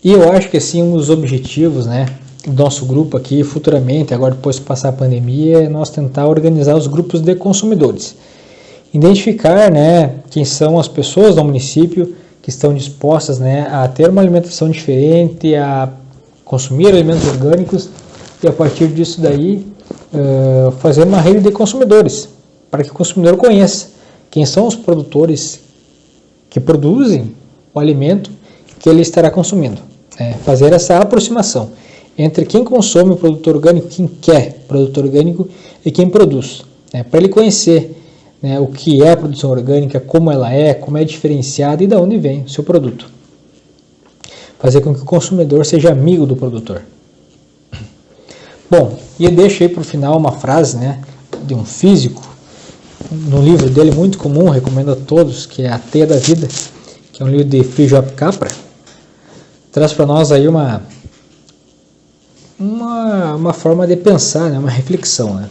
E eu acho que assim, um dos objetivos, né, do nosso grupo aqui futuramente, agora depois de passar a pandemia, é nós tentar organizar os grupos de consumidores. identificar, né, quem são as pessoas do município que estão dispostas, né, a ter uma alimentação diferente, a consumir alimentos orgânicos e a partir disso daí fazer uma rede de consumidores, para que o consumidor conheça quem são os produtores que produzem o alimento que ele estará consumindo. Fazer essa aproximação entre quem consome o produto orgânico, quem quer produto orgânico e quem produz, para ele conhecer, né, o que é a produção orgânica, como ela é, como é diferenciada e de onde vem o seu produto. Fazer com que o consumidor seja amigo do produtor. Bom, e eu deixo aí para o final uma frase, né, de um físico, no livro dele muito comum, recomendo a todos, que é A Teia da Vida, que é um livro de Frijop Capra. Traz para nós aí uma forma de pensar, né, uma reflexão, né?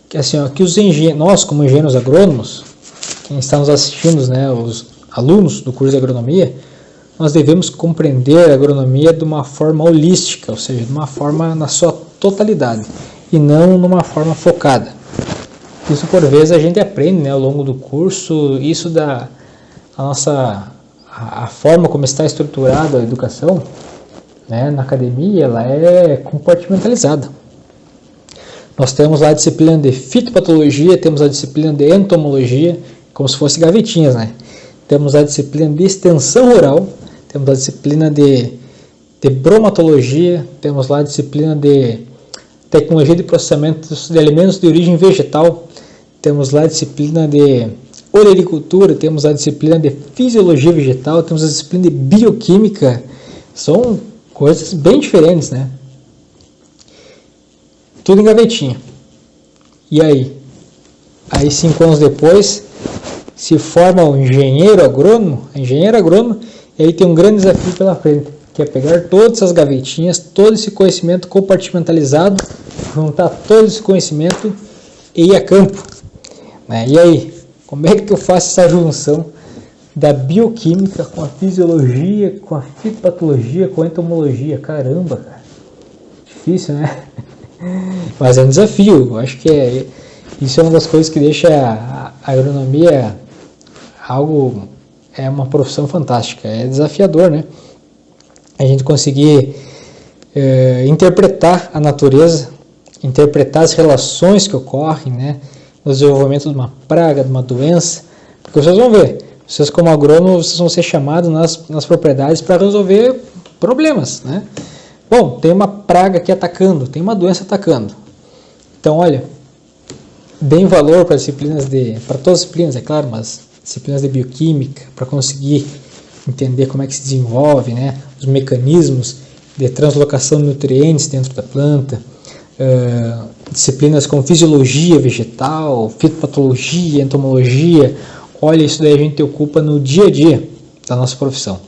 Que assim, ó, que nós como engenheiros agrônomos, quem está nos assistindo, né, os alunos do curso de agronomia, nós devemos compreender a agronomia de uma forma holística, ou seja, de uma forma na sua totalidade e não numa forma focada. Isso por vezes a gente aprende, né, ao longo do curso, isso a forma como está estruturada a educação, né, na academia, ela é compartimentalizada. Nós temos lá a disciplina de fitopatologia, temos a disciplina de entomologia, como se fossem gavetinhas, né? Temos a disciplina de extensão rural, temos a disciplina de bromatologia, temos lá a disciplina de tecnologia de processamento de alimentos de origem vegetal, temos lá a disciplina de olericultura, temos a disciplina de fisiologia vegetal, temos a disciplina de bioquímica. São coisas bem diferentes, né? Tudo em gavetinha. E aí? Aí 5 anos depois se forma o engenheiro agrônomo, e aí tem um grande desafio pela frente, que é pegar todas essas gavetinhas, todo esse conhecimento compartimentalizado, juntar todo esse conhecimento e ir a campo. Né? E aí? Como é que eu faço essa junção da bioquímica com a fisiologia, com a fitopatologia, com a entomologia? Caramba, cara. Difícil, né? Mas é um desafio. Eu acho que isso é uma das coisas que deixa a agronomia uma profissão fantástica. É desafiador, né? A gente conseguir interpretar a natureza, interpretar as relações que ocorrem, né, no desenvolvimento de uma praga, de uma doença, porque vocês vão ver, vocês como agrônomos, vocês vão ser chamados nas propriedades para resolver problemas, né? Bom, tem uma praga aqui atacando, tem uma doença atacando. Então, olha, deem valor para todas as disciplinas, é claro, mas disciplinas de bioquímica, para conseguir entender como é que se desenvolve, né, os mecanismos de translocação de nutrientes dentro da planta, disciplinas como fisiologia vegetal, fitopatologia, entomologia. Olha, isso daí a gente ocupa no dia a dia da nossa profissão.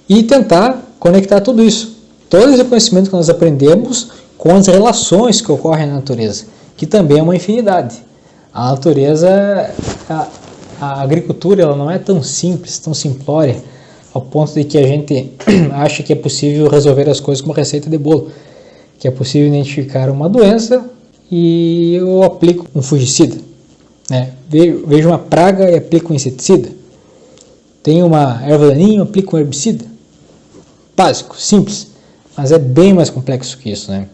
E tentar conectar tudo isso, todo esse conhecimento que nós aprendemos com as relações que ocorrem na natureza, que também é uma infinidade. A natureza, a agricultura, ela não é tão simples, tão simplória, ao ponto de que a gente acha que é possível resolver as coisas com uma receita de bolo, que é possível identificar uma doença e eu aplico um fungicida, né? Vejo uma praga e aplico um inseticida. Tem uma erva daninha, eu aplico um herbicida. Básico, simples, mas é bem mais complexo que isso, né?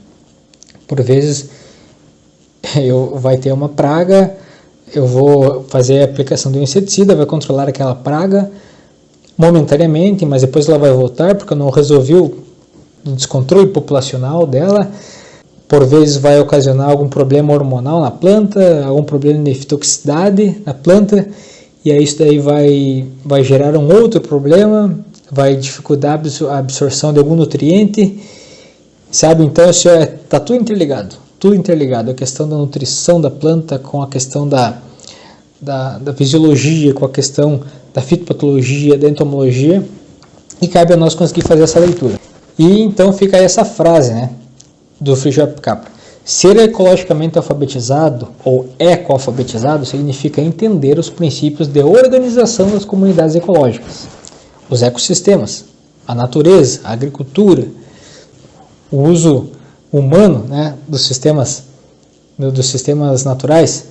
Por vezes vai ter uma praga, eu vou fazer a aplicação de um inseticida, vai controlar aquela praga momentaneamente, mas depois ela vai voltar porque eu não resolvi o descontrole populacional dela. Por vezes vai ocasionar algum problema hormonal na planta, algum problema de fitoxicidade na planta, e aí isso daí vai gerar um outro problema, vai dificultar a absorção de algum nutriente, sabe? Então isso está tudo interligado, a questão da nutrição da planta com a questão da fisiologia, com a questão da fitopatologia, da entomologia, e cabe a nós conseguir fazer essa leitura. E então fica aí essa frase, né, do Frijop Capra: ser ecologicamente alfabetizado ou ecoalfabetizado significa entender os princípios de organização das comunidades ecológicas, os ecossistemas, a natureza, a agricultura, o uso humano, né, dos sistemas naturais,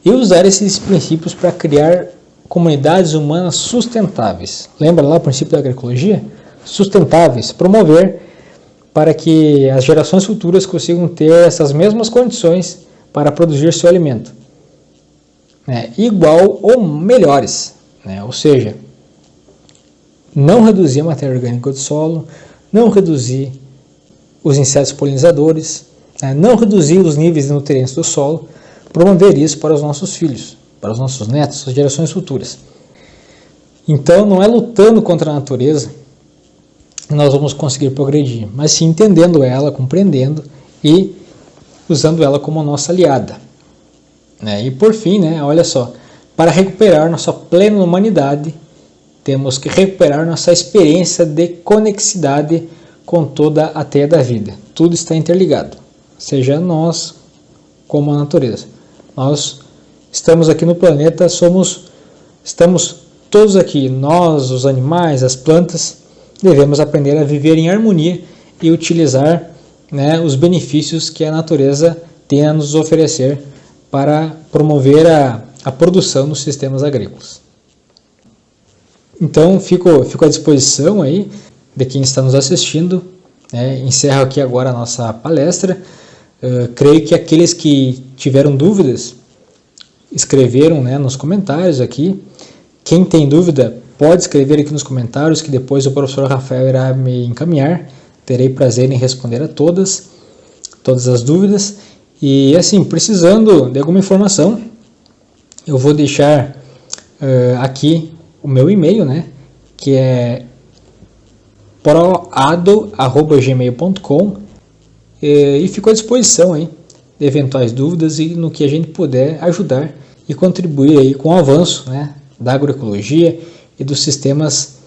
e usar esses princípios para criar comunidades humanas sustentáveis. Lembra lá o princípio da agroecologia? Sustentáveis, promover para que as gerações futuras consigam ter essas mesmas condições para produzir seu alimento, né? Igual ou melhores, né? Ou seja, não reduzir a matéria orgânica do solo, não reduzir os insetos polinizadores, né? Não reduzir os níveis de nutrientes do solo, promover isso para os nossos filhos, para os nossos netos, as gerações futuras. Então não é lutando contra a natureza que nós vamos conseguir progredir, mas sim entendendo ela, compreendendo e usando ela como nossa aliada, né? E por fim, né, olha só, para recuperar nossa plena humanidade, temos que recuperar nossa experiência de conexidade com toda a teia da vida. Tudo está interligado, seja nós como a natureza. Nós estamos aqui no planeta, estamos todos aqui, nós, os animais, as plantas, devemos aprender a viver em harmonia e utilizar, né, os benefícios que a natureza tem a nos oferecer para promover a produção nos sistemas agrícolas. Então, fico à disposição aí de quem está nos assistindo, né? Encerro aqui agora a nossa palestra. Creio que aqueles que tiveram dúvidas escreveram, né, nos comentários aqui. Quem tem dúvida pode escrever aqui nos comentários que depois o professor Rafael irá me encaminhar. Terei prazer em responder a todas as dúvidas. E assim, precisando de alguma informação, eu vou deixar aqui o meu e-mail, né, que é proado@gmail.com, e fico à disposição aí de eventuais dúvidas e no que a gente puder ajudar e contribuir aí com o avanço, né, da agroecologia e dos sistemas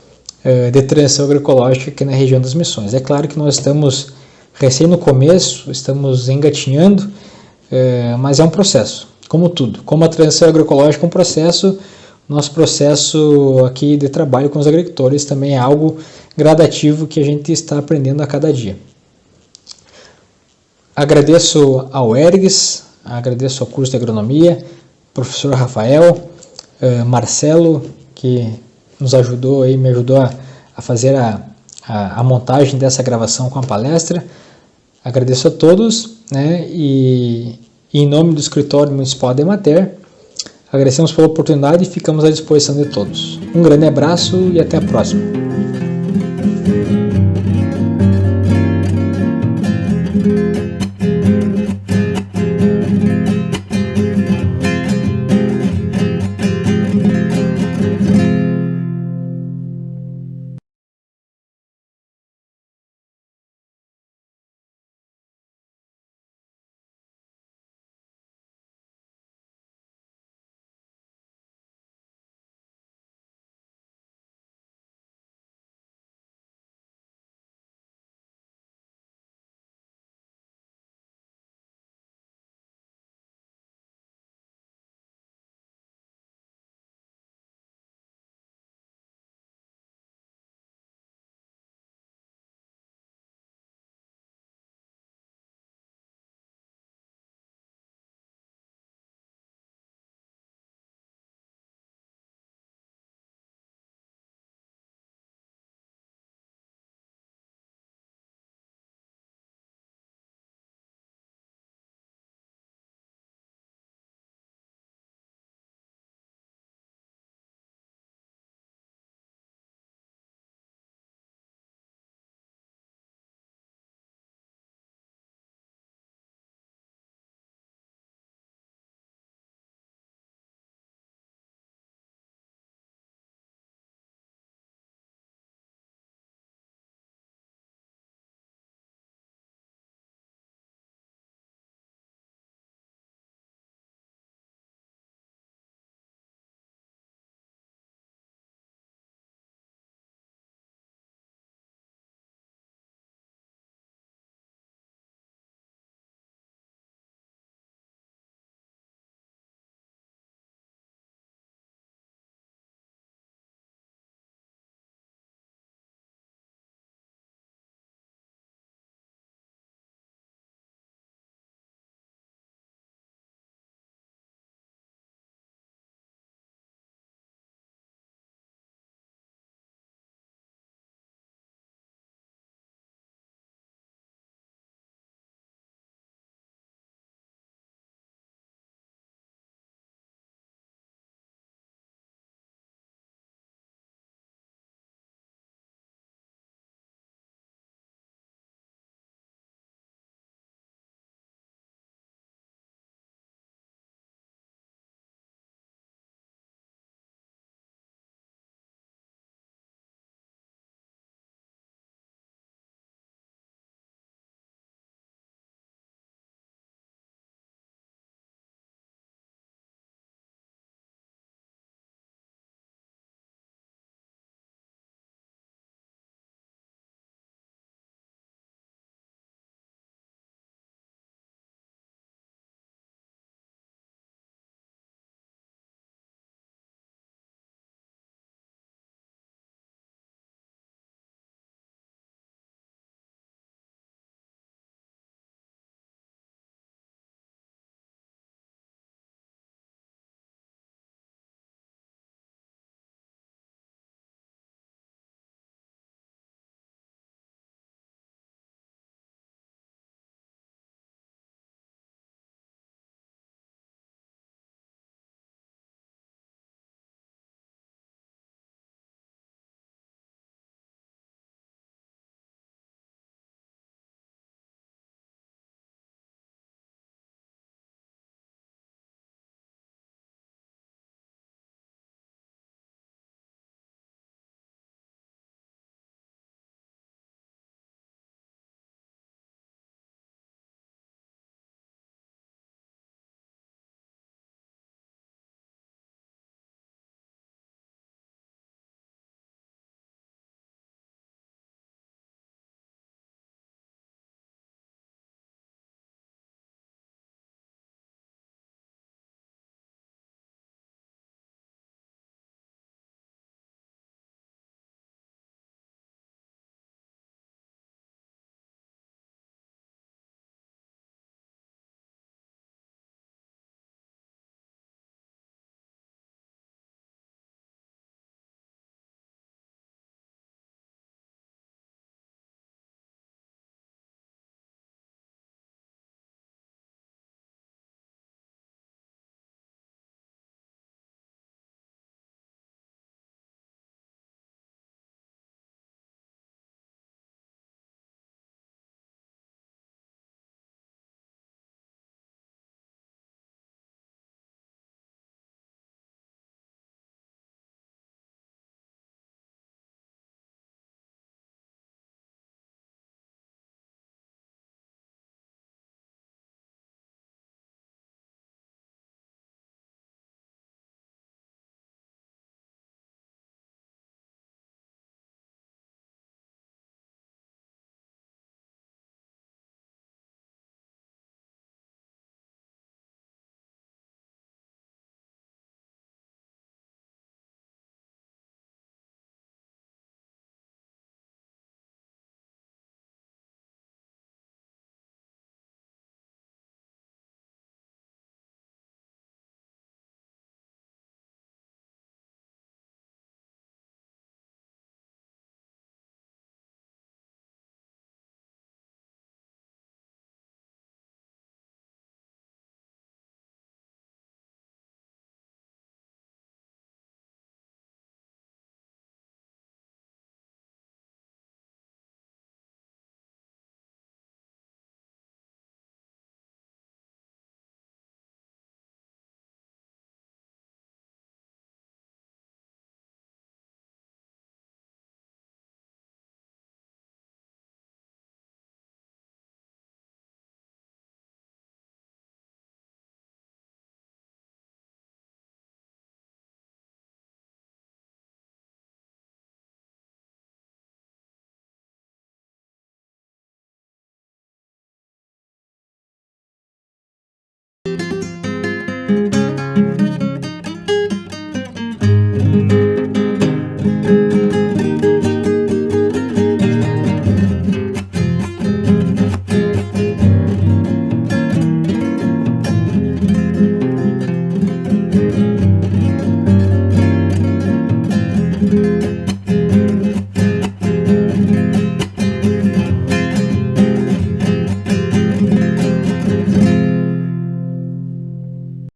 de transição agroecológica aqui na região das Missões. É claro que nós estamos recém no começo, estamos engatinhando, mas é um processo, como tudo. Como a transição agroecológica é um processo, nosso processo aqui de trabalho com os agricultores também é algo gradativo que a gente está aprendendo a cada dia. Agradeço ao ERGS, agradeço ao curso de agronomia, professor Rafael, Marcelo, que nos ajudou aí, me ajudou a fazer a montagem dessa gravação com a palestra. Agradeço a todos, né, e em nome do Escritório Municipal da Emater, agradecemos pela oportunidade e ficamos à disposição de todos. Um grande abraço e até a próxima.